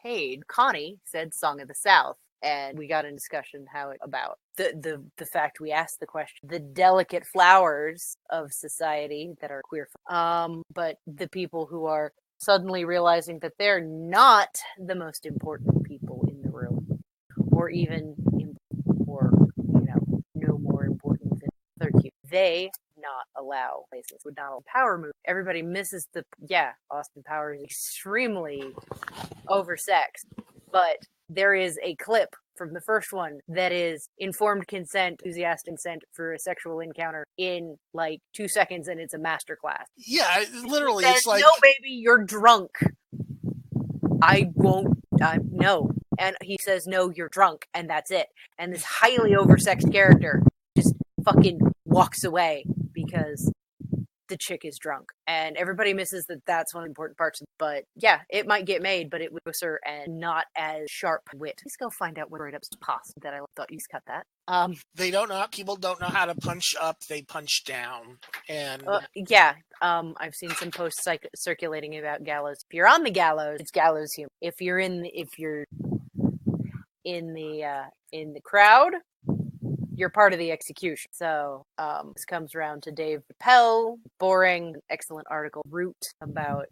page, Connie said "Song of the South," and we got in discussion about the fact we asked the question, the delicate flowers of society that are queer, but the people who are suddenly realizing that they're not the most important people in the room, or even no more important than other people. They not allow places, would not allow power move. Everybody misses Austin Powers is extremely oversexed, but there is a clip from the first one that is informed consent, enthusiastic consent for a sexual encounter in like 2 seconds, and it's a masterclass. Yeah, literally, it's like, no, baby, you're drunk. I won't. No. And he says, no, you're drunk, and that's it. And this highly oversexed character just fucking walks away because the chick is drunk. And everybody misses that that's one of the important parts. But yeah, it might get made, but it was closer and not as sharp wit. Let's go find out what write-ups possible that I thought you cut that. They don't know. People don't know how to punch up. They punch down. And I've seen some posts circulating about gallows. If you're on the gallows, it's gallows humor. If you're in the crowd, you're part of the execution. So this comes around to Dave Chappelle, boring, excellent article, Root, about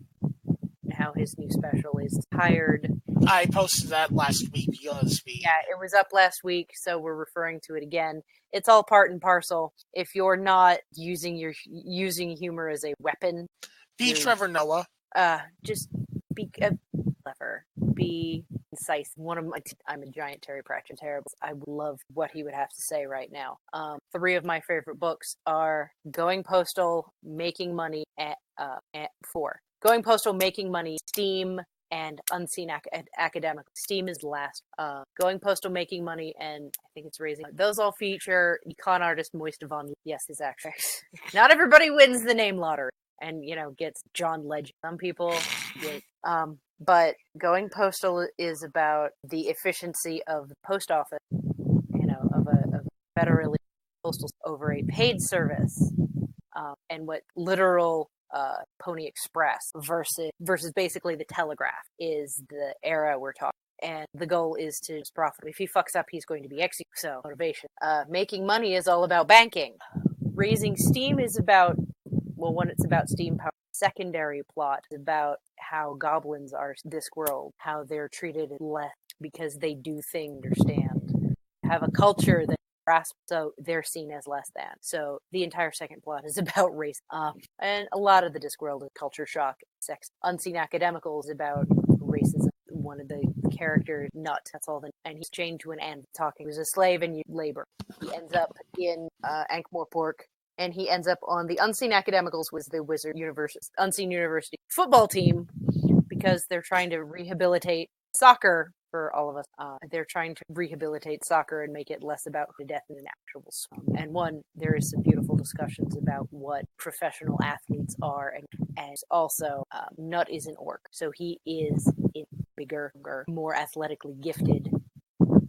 how his new special is tired. I posted that last week. It was up last week, so we're referring to it again. It's all part and parcel. If you're not using humor as a weapon, be Trevor Noah. Just be clever. Be concise. I'm a giant Terry Pratchett. Terrible. I love what he would have to say right now. 3 of my favorite books are Going Postal, Making Money, and 4. Going Postal, Making Money, Steam, and Unseen Academic. Steam is last. Going Postal, Making Money, and I think it's Raising. Those all feature con artist Moist Devon. Yes, his actress. Not everybody wins the name lottery and gets John Legend. Some people get. But Going Postal is about the efficiency of the post office, of a federally postal over a paid service, and what literal Pony Express versus basically the telegraph is the era we're talking. And the goal is to just profit. If he fucks up, he's going to be executed. So motivation. Making money is all about banking. Raising Steam is about, when it's about steam power. Secondary plot is about how goblins are this world, how they're treated less because they do things understand, have a culture that grasp, so they're seen as less than. So the entire second plot is about race, and a lot of the Discworld is culture shock, sex. Unseen Academical is about racism. One of the characters, that's all. And he's chained to an ant, talking. He was a slave and labor. He ends up in Ankh-Morpork. And he ends up on the Unseen Academicals, was the Unseen University football team, because they're trying to rehabilitate soccer for all of us. They're trying to rehabilitate soccer and make it less about the death in an actual sport. And there is some beautiful discussions about what professional athletes are, and also Nut is an orc, so he is bigger, more athletically gifted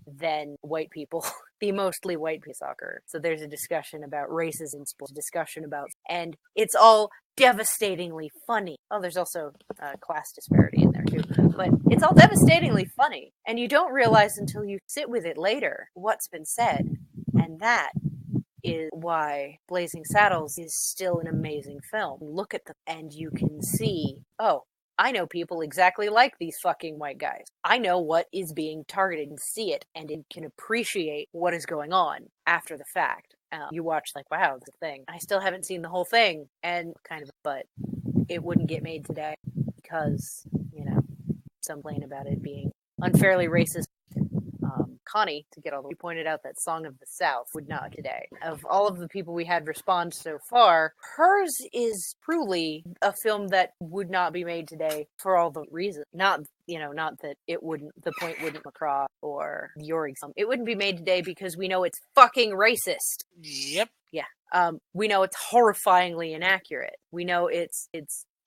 than white people, the mostly white people soccer. So there's a discussion about races in sports, discussion about, and it's all devastatingly funny. Oh, there's also class disparity in there too, but it's all devastatingly funny, and you don't realize until you sit with it later what's been said, and that is why Blazing Saddles is still an amazing film. Look at them, and you can see, oh, I know people exactly like these fucking white guys. I know what is being targeted and see it, and it can appreciate what is going on after the fact. You watch like, wow, this thing. I still haven't seen the whole thing, and but it wouldn't get made today because, some complain about it being unfairly racist. Connie, to get all the way, pointed out that Song of the South would not today. Of all of the people we had respond so far, hers is truly a film that would not be made today for all the reasons. Not that it wouldn't, the point wouldn't come across, or your example. It wouldn't be made today because we know it's fucking racist. Yep. Yeah. We know it's horrifyingly inaccurate. We know it's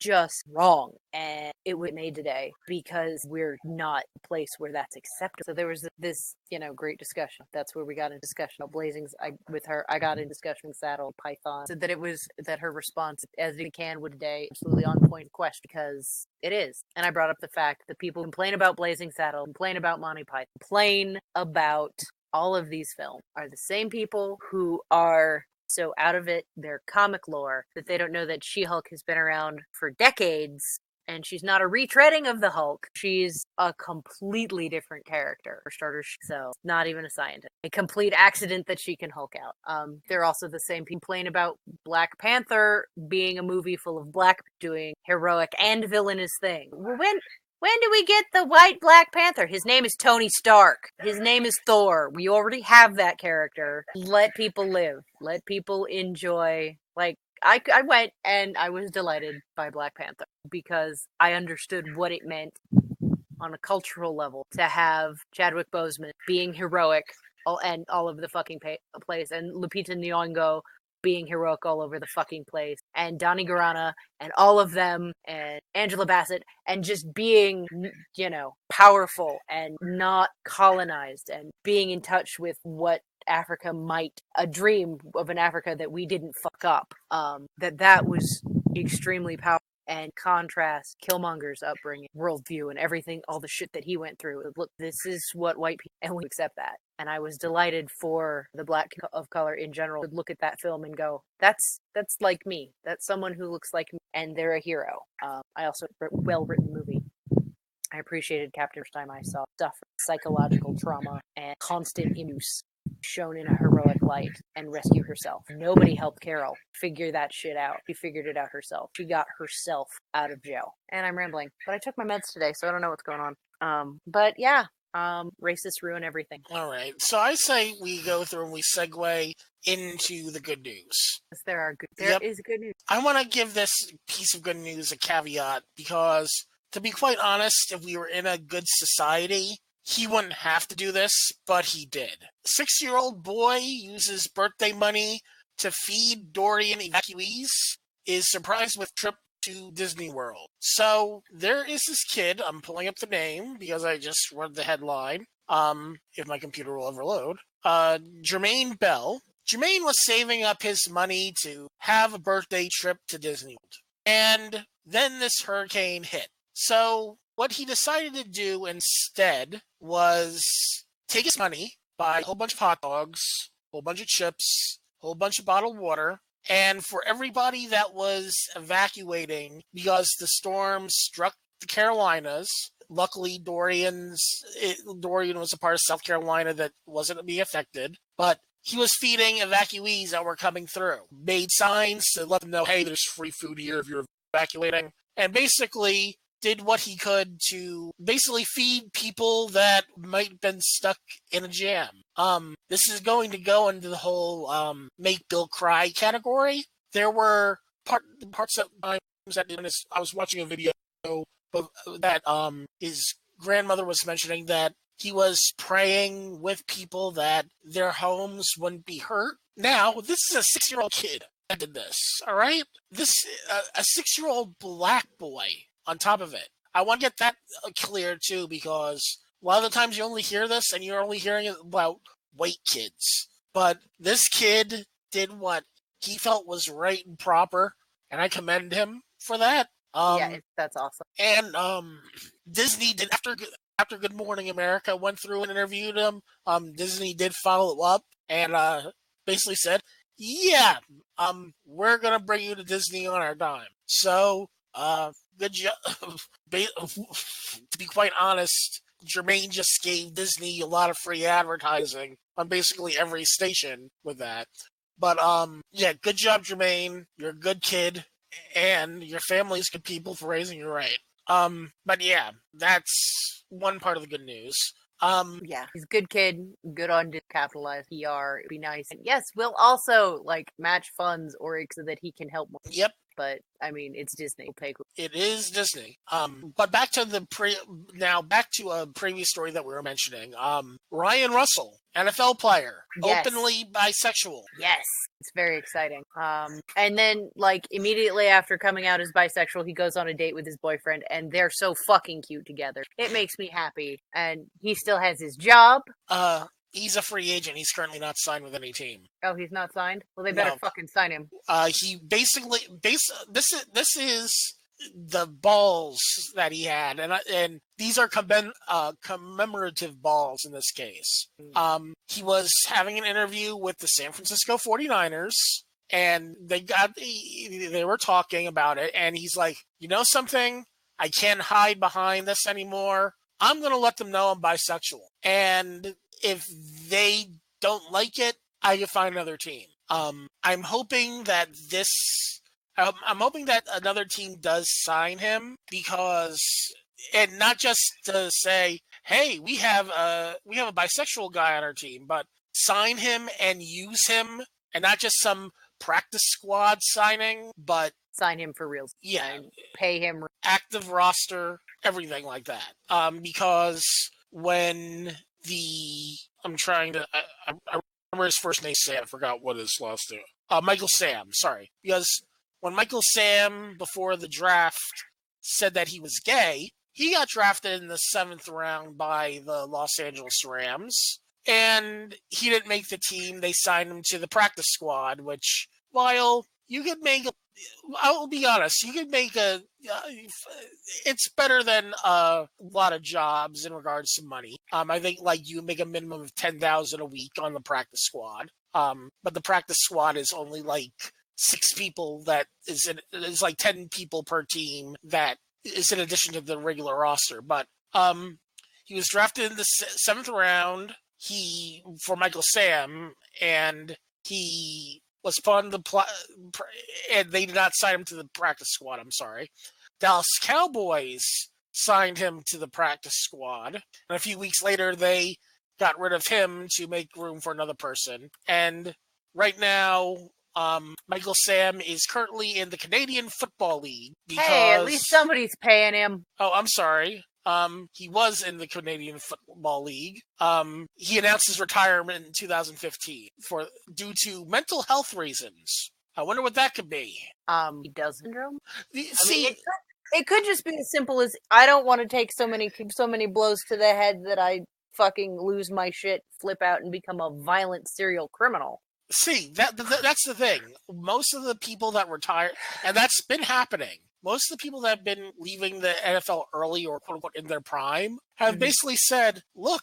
just wrong, and it was made today because we're not a place where that's acceptable. So there was this great discussion. That's where we got in discussion of Blazings. With her, I got in discussion with Saddle Python, so that her response as it can would today absolutely on point question, because it is. And I brought up the fact that people complain about Blazing Saddle, complain about Monty Python, complain about all of these films are the same people who are so out of their comic lore that they don't know that She-Hulk has been around for decades, and she's not a retreading of the Hulk. She's a completely different character. For starters, so not even a scientist. A complete accident that she can Hulk out. They're also the same people complain about Black Panther being a movie full of black doing heroic and villainous things. When do we get the white Black Panther? His name is Tony Stark. His name is Thor. We already have that character. Let people live. Let people enjoy. Like, I went and I was delighted by Black Panther because I understood what it meant on a cultural level to have Chadwick Boseman being heroic and all over the fucking place, and Lupita Nyong'o being heroic all over the fucking place, and Donnie Guarana and all of them, and Angela Bassett, and just being, powerful and not colonized, and being in touch with what Africa a dream of an Africa that we didn't fuck up. That was extremely powerful. And contrast Killmonger's upbringing, worldview, and everything, all the shit that he went through. Look, this is what white people, and we accept that. And I was delighted for the black of color in general to look at that film and go, that's like me. That's someone who looks like me, and they're a hero. I also well-written movie. I appreciated Captain first time I saw stuff, psychological trauma, and constant abuse shown in a heroic light, and rescue herself. Nobody helped Carol figure that shit out. She figured it out herself. She got herself out of jail. And I'm rambling, but I took my meds today, so I don't know what's going on. But yeah, racists ruin everything. All right. So I say we go through and we segue into the good news. Yes, there is good news. I want to give this piece of good news a caveat because, to be quite honest, if we were in a good society, he wouldn't have to do this, but he did. 6-year-old boy uses birthday money to feed Dorian evacuees, is surprised with trip to Disney World. So there is this kid, I'm pulling up the name because I just read the headline, if my computer will overload, Jermaine Bell. Jermaine was saving up his money to have a birthday trip to Disney World. And then this hurricane hit. So what he decided to do instead was take his money, buy a whole bunch of hot dogs, a whole bunch of chips, a whole bunch of bottled water, and for everybody that was evacuating because the storm struck the Carolinas, luckily Dorian was a part of South Carolina that wasn't being affected, but he was feeding evacuees that were coming through. Made signs to let them know, hey, there's free food here if you're evacuating, and basically did what he could to basically feed people that might have been stuck in a jam. This is going to go into the whole make Bill cry category. There were parts of times that I was watching a video that is grandmother was mentioning that he was praying with people that their homes wouldn't be hurt. Now, this is a 6-year-old kid that did this, all right? This a 6-year-old black boy on top of it. I want to get that clear, too, because a lot of the times you only hear this and you're only hearing it about white kids. But this kid did what he felt was right and proper, and I commend him for that. That's awesome. And Disney did after Good Morning America went through and interviewed him. Disney did follow up and basically said, "Yeah, we're gonna bring you to Disney on our dime." So, good job. To be quite honest, Jermaine just gave Disney a lot of free advertising on basically every station with that. But yeah, good job, Jermaine. You're a good kid, and your family's good people for raising you right. But yeah, that's one part of the good news. Yeah, he's a good kid, good on to capitalize PR. It'd be nice. And yes, we'll also match funds or so that he can help more. Yep. But I mean, it's Disney. It is Disney. But back to a previous story that we were mentioning. Ryan Russell, NFL player, yes. Openly bisexual. Yes, it's very exciting. And then immediately after coming out as bisexual, he goes on a date with his boyfriend, and they're so fucking cute together. It makes me happy, and he still has his job. He's a free agent. He's currently not signed with any team. Oh, he's not signed? Well, they better fucking sign him. He basically this is the balls that he had, and these are commemorative balls in this case. He was having an interview with the San Francisco 49ers, and they were talking about it, and he's like, "You know something? I can't hide behind this anymore. I'm going to let them know I'm bisexual. And if they don't like it, I can find another team." I'm hoping that another team does sign him, and not just to say, "Hey, we have a bisexual guy on our team," but sign him and use him, and not just some practice squad signing, but sign him for real. Yeah, and pay him active roster, everything like that. Because when I remember his first name, Sam. I forgot what his last name. Michael Sam. Sorry, because when Michael Sam before the draft said that he was gay, he got drafted in the 7th round by the Los Angeles Rams, and he didn't make the team. They signed him to the practice squad, which, while you could make I'll be honest, you could make it's better than a lot of jobs in regards to money. I think you make a minimum of $10,000 a week on the practice squad. But the practice squad is only 6 people. That is 10 people per team. That is in addition to the regular roster. But he was drafted in the 7th round. For Michael Sam, and he was put on and they did not sign him to the practice squad. I'm sorry. Dallas Cowboys signed him to the practice squad, and a few weeks later they got rid of him to make room for another person. And right now, Michael Sam is currently in the Canadian Football League. Hey, at least somebody's paying him. Oh, I'm sorry. He was in the Canadian Football League. He announced his retirement in 2015 due to mental health reasons. I wonder what that could be. He does syndrome. See, it could just be as simple as, I don't want to take so many blows to the head that I fucking lose my shit, flip out, and become a violent serial criminal. See, that's the thing. Most of the people that retire, and that's been happening. Most of the people that have been leaving the NFL early or quote unquote in their prime have basically said, "Look,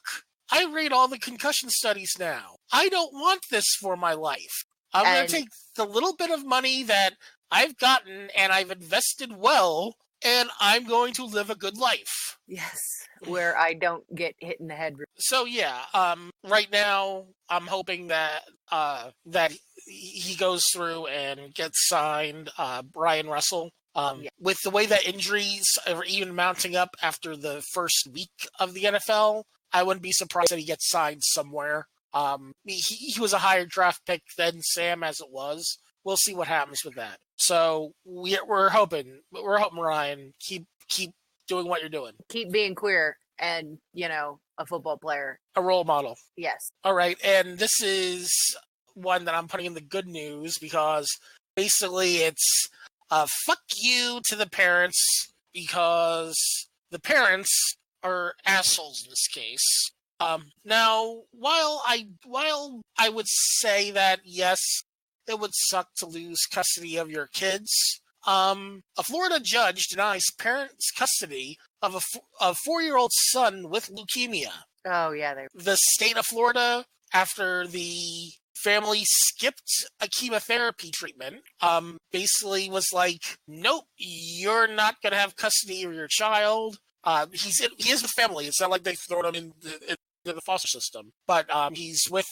I read all the concussion studies now. I don't want this for my life. I'm going to take the little bit of money that I've gotten and I've invested well, and I'm going to live a good life." Yes, where I don't get hit in the head. So yeah, right now I'm hoping that he goes through and gets signed, Ryan Russell. With the way that injuries are even mounting up after the first week of the NFL, I wouldn't be surprised that he gets signed somewhere. He was a higher draft pick than Sam as it was. We'll see what happens with that. So we're hoping Ryan, keep doing what you're doing. Keep being queer. and, a football player. A role model. Yes. All right, and this is one that I'm putting in the good news because basically it's fuck you to the parents because the parents are assholes in this case. Now, while I would say that yes, it would suck to lose custody of your kids. A Florida judge denies parents custody of a 4-year-old son with leukemia. Oh, yeah. The state of Florida, after the family skipped a chemotherapy treatment, basically was like, nope, you're not going to have custody of your child. He is with family. It's not like they thrown him into the foster system, but he's with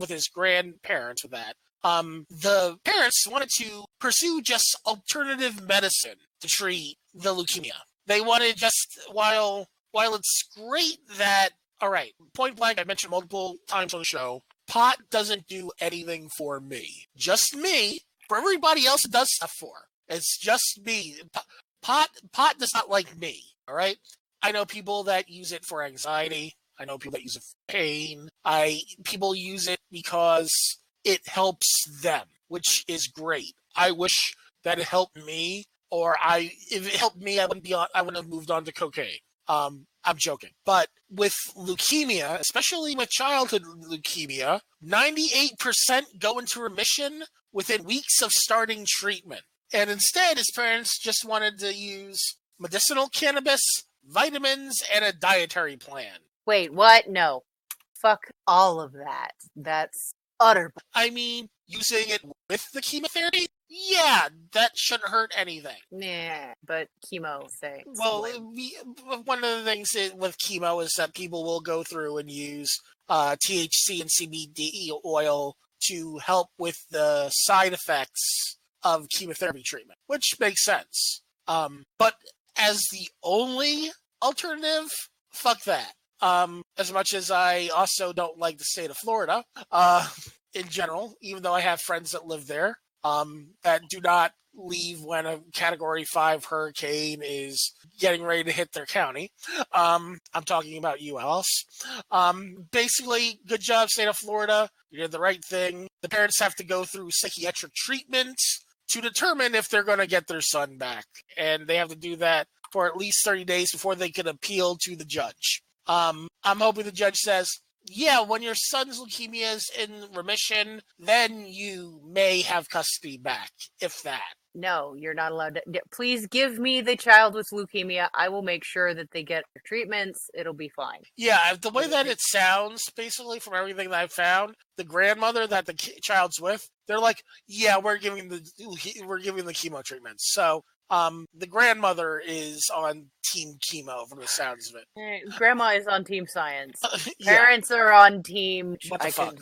his grandparents with that. The parents wanted to pursue just alternative medicine to treat the leukemia. They wanted just while it's great that, all right, point blank, I mentioned multiple times on the show, pot doesn't do anything for me. Just me. For everybody else it does stuff for. It's just me. Pot does not like me, all right? I know people that use it for anxiety. I know people that use it for pain. People use it because it helps them, which is great. I wish that it helped me, or if it helped me, I wouldn't have moved on to cocaine. I'm joking. But with leukemia, especially with childhood leukemia, 98% go into remission within weeks of starting treatment. And instead, his parents just wanted to use medicinal cannabis, vitamins, and a dietary plan. Wait, what? No. Fuck all of that. That's utter. I mean, using it with the chemotherapy? Yeah, that shouldn't hurt anything. Nah, but chemo things. Well, one of the things with chemo is that people will go through and use THC and CBD oil to help with the side effects of chemotherapy treatment, which makes sense. But as the only alternative, fuck that. As much as I also don't like the state of Florida, in general, even though I have friends that live there, that do not leave when a Category 5 hurricane is getting ready to hit their county. I'm talking about you, Alice. Basically, good job, state of Florida. You did the right thing. The parents have to go through psychiatric treatment to determine if they're going to get their son back. And they have to do that for at least 30 days before they can appeal to the judge. I'm hoping the judge says, yeah, when your son's leukemia is in remission, then you may have custody back, if that. No, you're not allowed to. Please give me the child with leukemia. I will make sure that they get their treatments. It'll be fine. Yeah, the way that it sounds, basically, from everything that I've found, the grandmother that the child's with, they're like, yeah, we're giving the chemo treatments. So, the grandmother is on team chemo from the sounds of it. Grandma is on team science. Yeah. Parents are on team. What the fuck?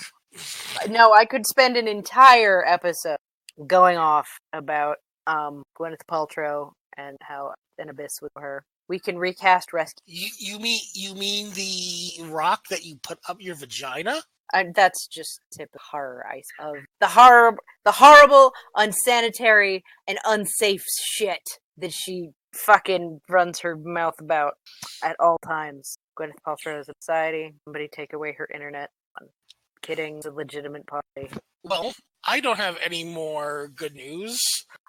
I could spend an entire episode going off about Gwyneth Paltrow and how an abyss with her. We can recast Rescue. You mean the rock that you put up your vagina? That's just tip of horror ice of the horrible, unsanitary, and unsafe shit that she fucking runs her mouth about at all times. Gwyneth Paltrow's society. Somebody take away her internet. I'm kidding. It's a legitimate party. Well, I don't have any more good news.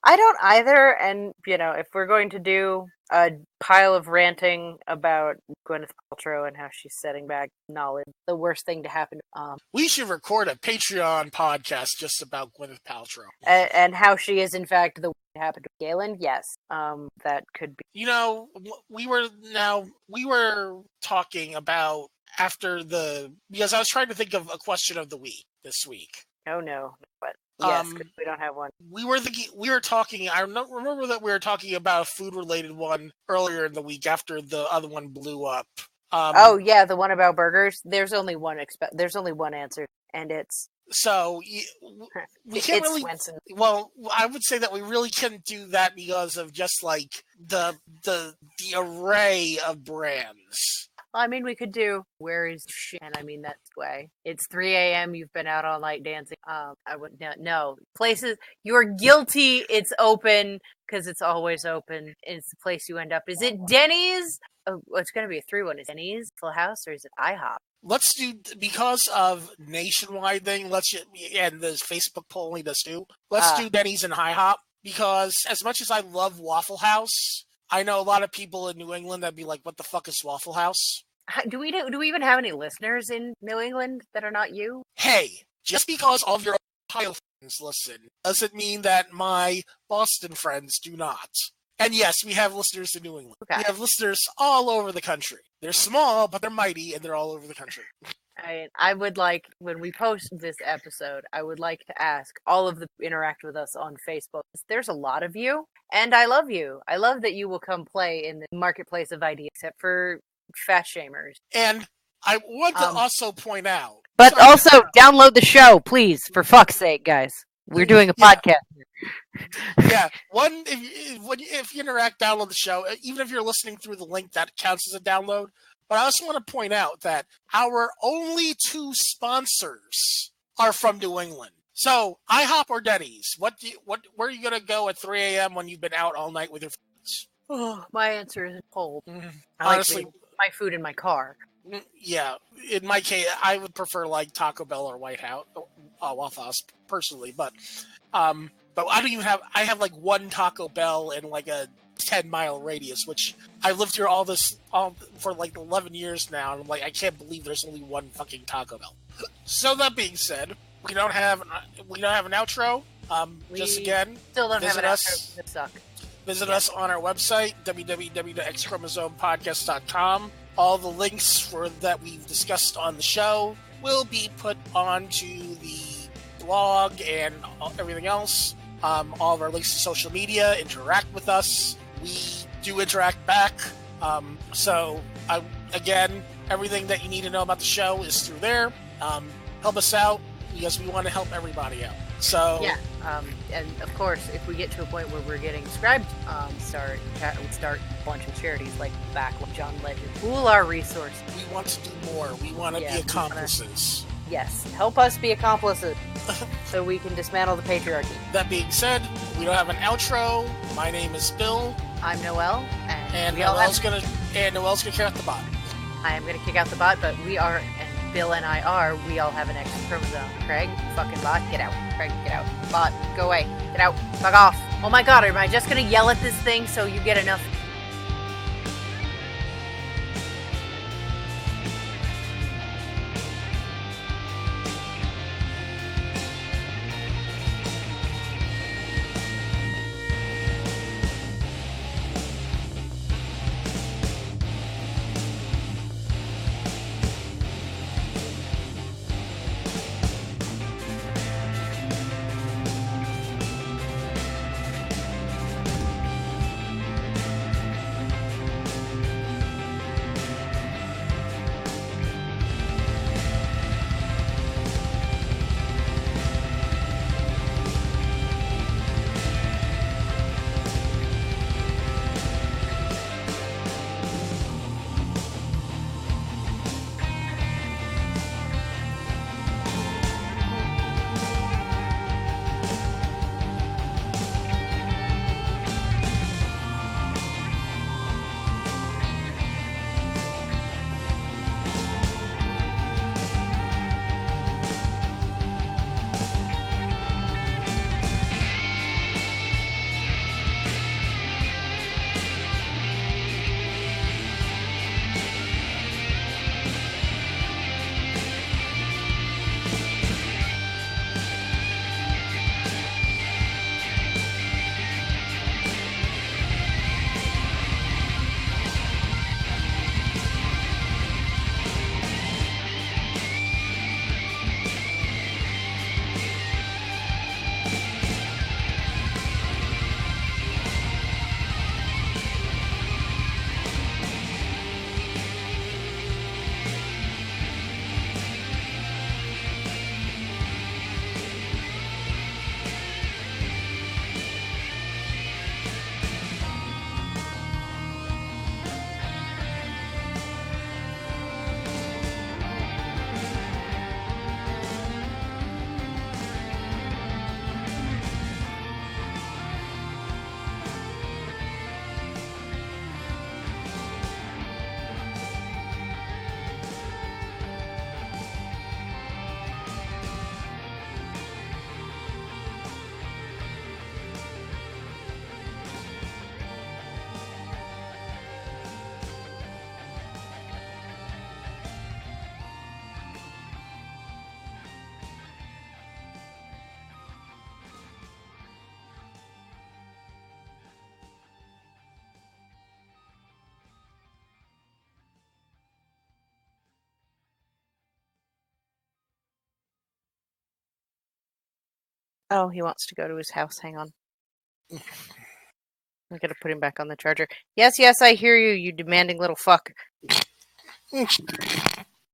I don't either, and, if we're going to do a pile of ranting about Gwyneth Paltrow and how she's setting back knowledge, the worst thing to happen. We should record a Patreon podcast just about Gwyneth Paltrow. And how she is, in fact, the one that happened to Galen, yes. That could be. We were talking about because I was trying to think of a question of the week this week. Oh, no. But yes, because we don't have one. We were talking. I remember that we were talking about a food-related one earlier in the week after the other one blew up. Oh yeah, the one about burgers. There's only one. There's only one answer, and it's. So we can't really. Swenson. Well, I would say that we really couldn't do that because of just like the array of brands. I mean, we could do where is shit, and I mean that's the way. It's 3 a.m. You've been out all night dancing. I would no places. You're guilty. It's open because it's always open. It's the place you end up. Is it Denny's? Oh, it's going to be a 3-1. Is it Denny's, Full House, or is it IHOP? Let's do, because of nationwide thing. And the Facebook polling does too. Let's do Denny's and IHOP, because as much as I love Waffle House, I know a lot of people in New England that'd be like, "What the fuck is Waffle House?" Do we even have any listeners in New England that are not you? Hey, just because all of your Ohio friends listen doesn't mean that my Boston friends do not. And yes, we have listeners in New England. Okay. We have listeners all over the country. They're small, but they're mighty, and they're all over the country. I would like, when we post this episode, I would like to ask all of the interact with us on Facebook. There's a lot of you, and I love you. I love that you will come play in the marketplace of ideas, except for fat shamers. And I want to also point out. But also, download the show, please, for fuck's sake, guys. We're doing a podcast. Yeah, if you interact, download the show. Even if you're listening through the link, that counts as a download. But I also want to point out that our only 2 sponsors are from New England. So, IHOP or Denny's? Where are you gonna go at 3 a.m. when you've been out all night with your friends? Oh, my answer is cold. Honestly, my food in my car. Yeah, in my case, I would prefer like Taco Bell or White House, Waffle House personally. But I don't even have. I have like one Taco Bell in like a 10-mile radius, which I've lived here for like 11 years now, and I'm like, I can't believe there's only one fucking Taco Bell. So that being said, we don't have an outro. Just again, still don't have an outro. That suck. Visit us on our website, www.xchromosomepodcast.com. All the links that we've discussed on the show will be put onto the blog and everything else. All of our links to social media. Interact with us. We do interact back. Again, everything that you need to know about the show is through there. Help us out, because we want to help everybody out. So yeah, and of course, if we get to a point where we're getting subscribed, start a bunch of charities like back with John Legend. Pool our resources. We want to do more. We want to be accomplices. Yes, help us be accomplices so we can dismantle the patriarchy. That being said, we don't have an outro. My name is Bill. I'm Noelle, and Noelle's gonna kick out the bot. I am gonna kick out the bot, but we all have an X chromosome. Craig, fucking bot, get out. Craig, get out. Bot, go away. Get out. Fuck off. Oh my god, am I just gonna yell at this thing so you get enough Oh, he wants to go to his house. Hang on. I'm gonna put him back on the charger. Yes, I hear you, you demanding little fuck.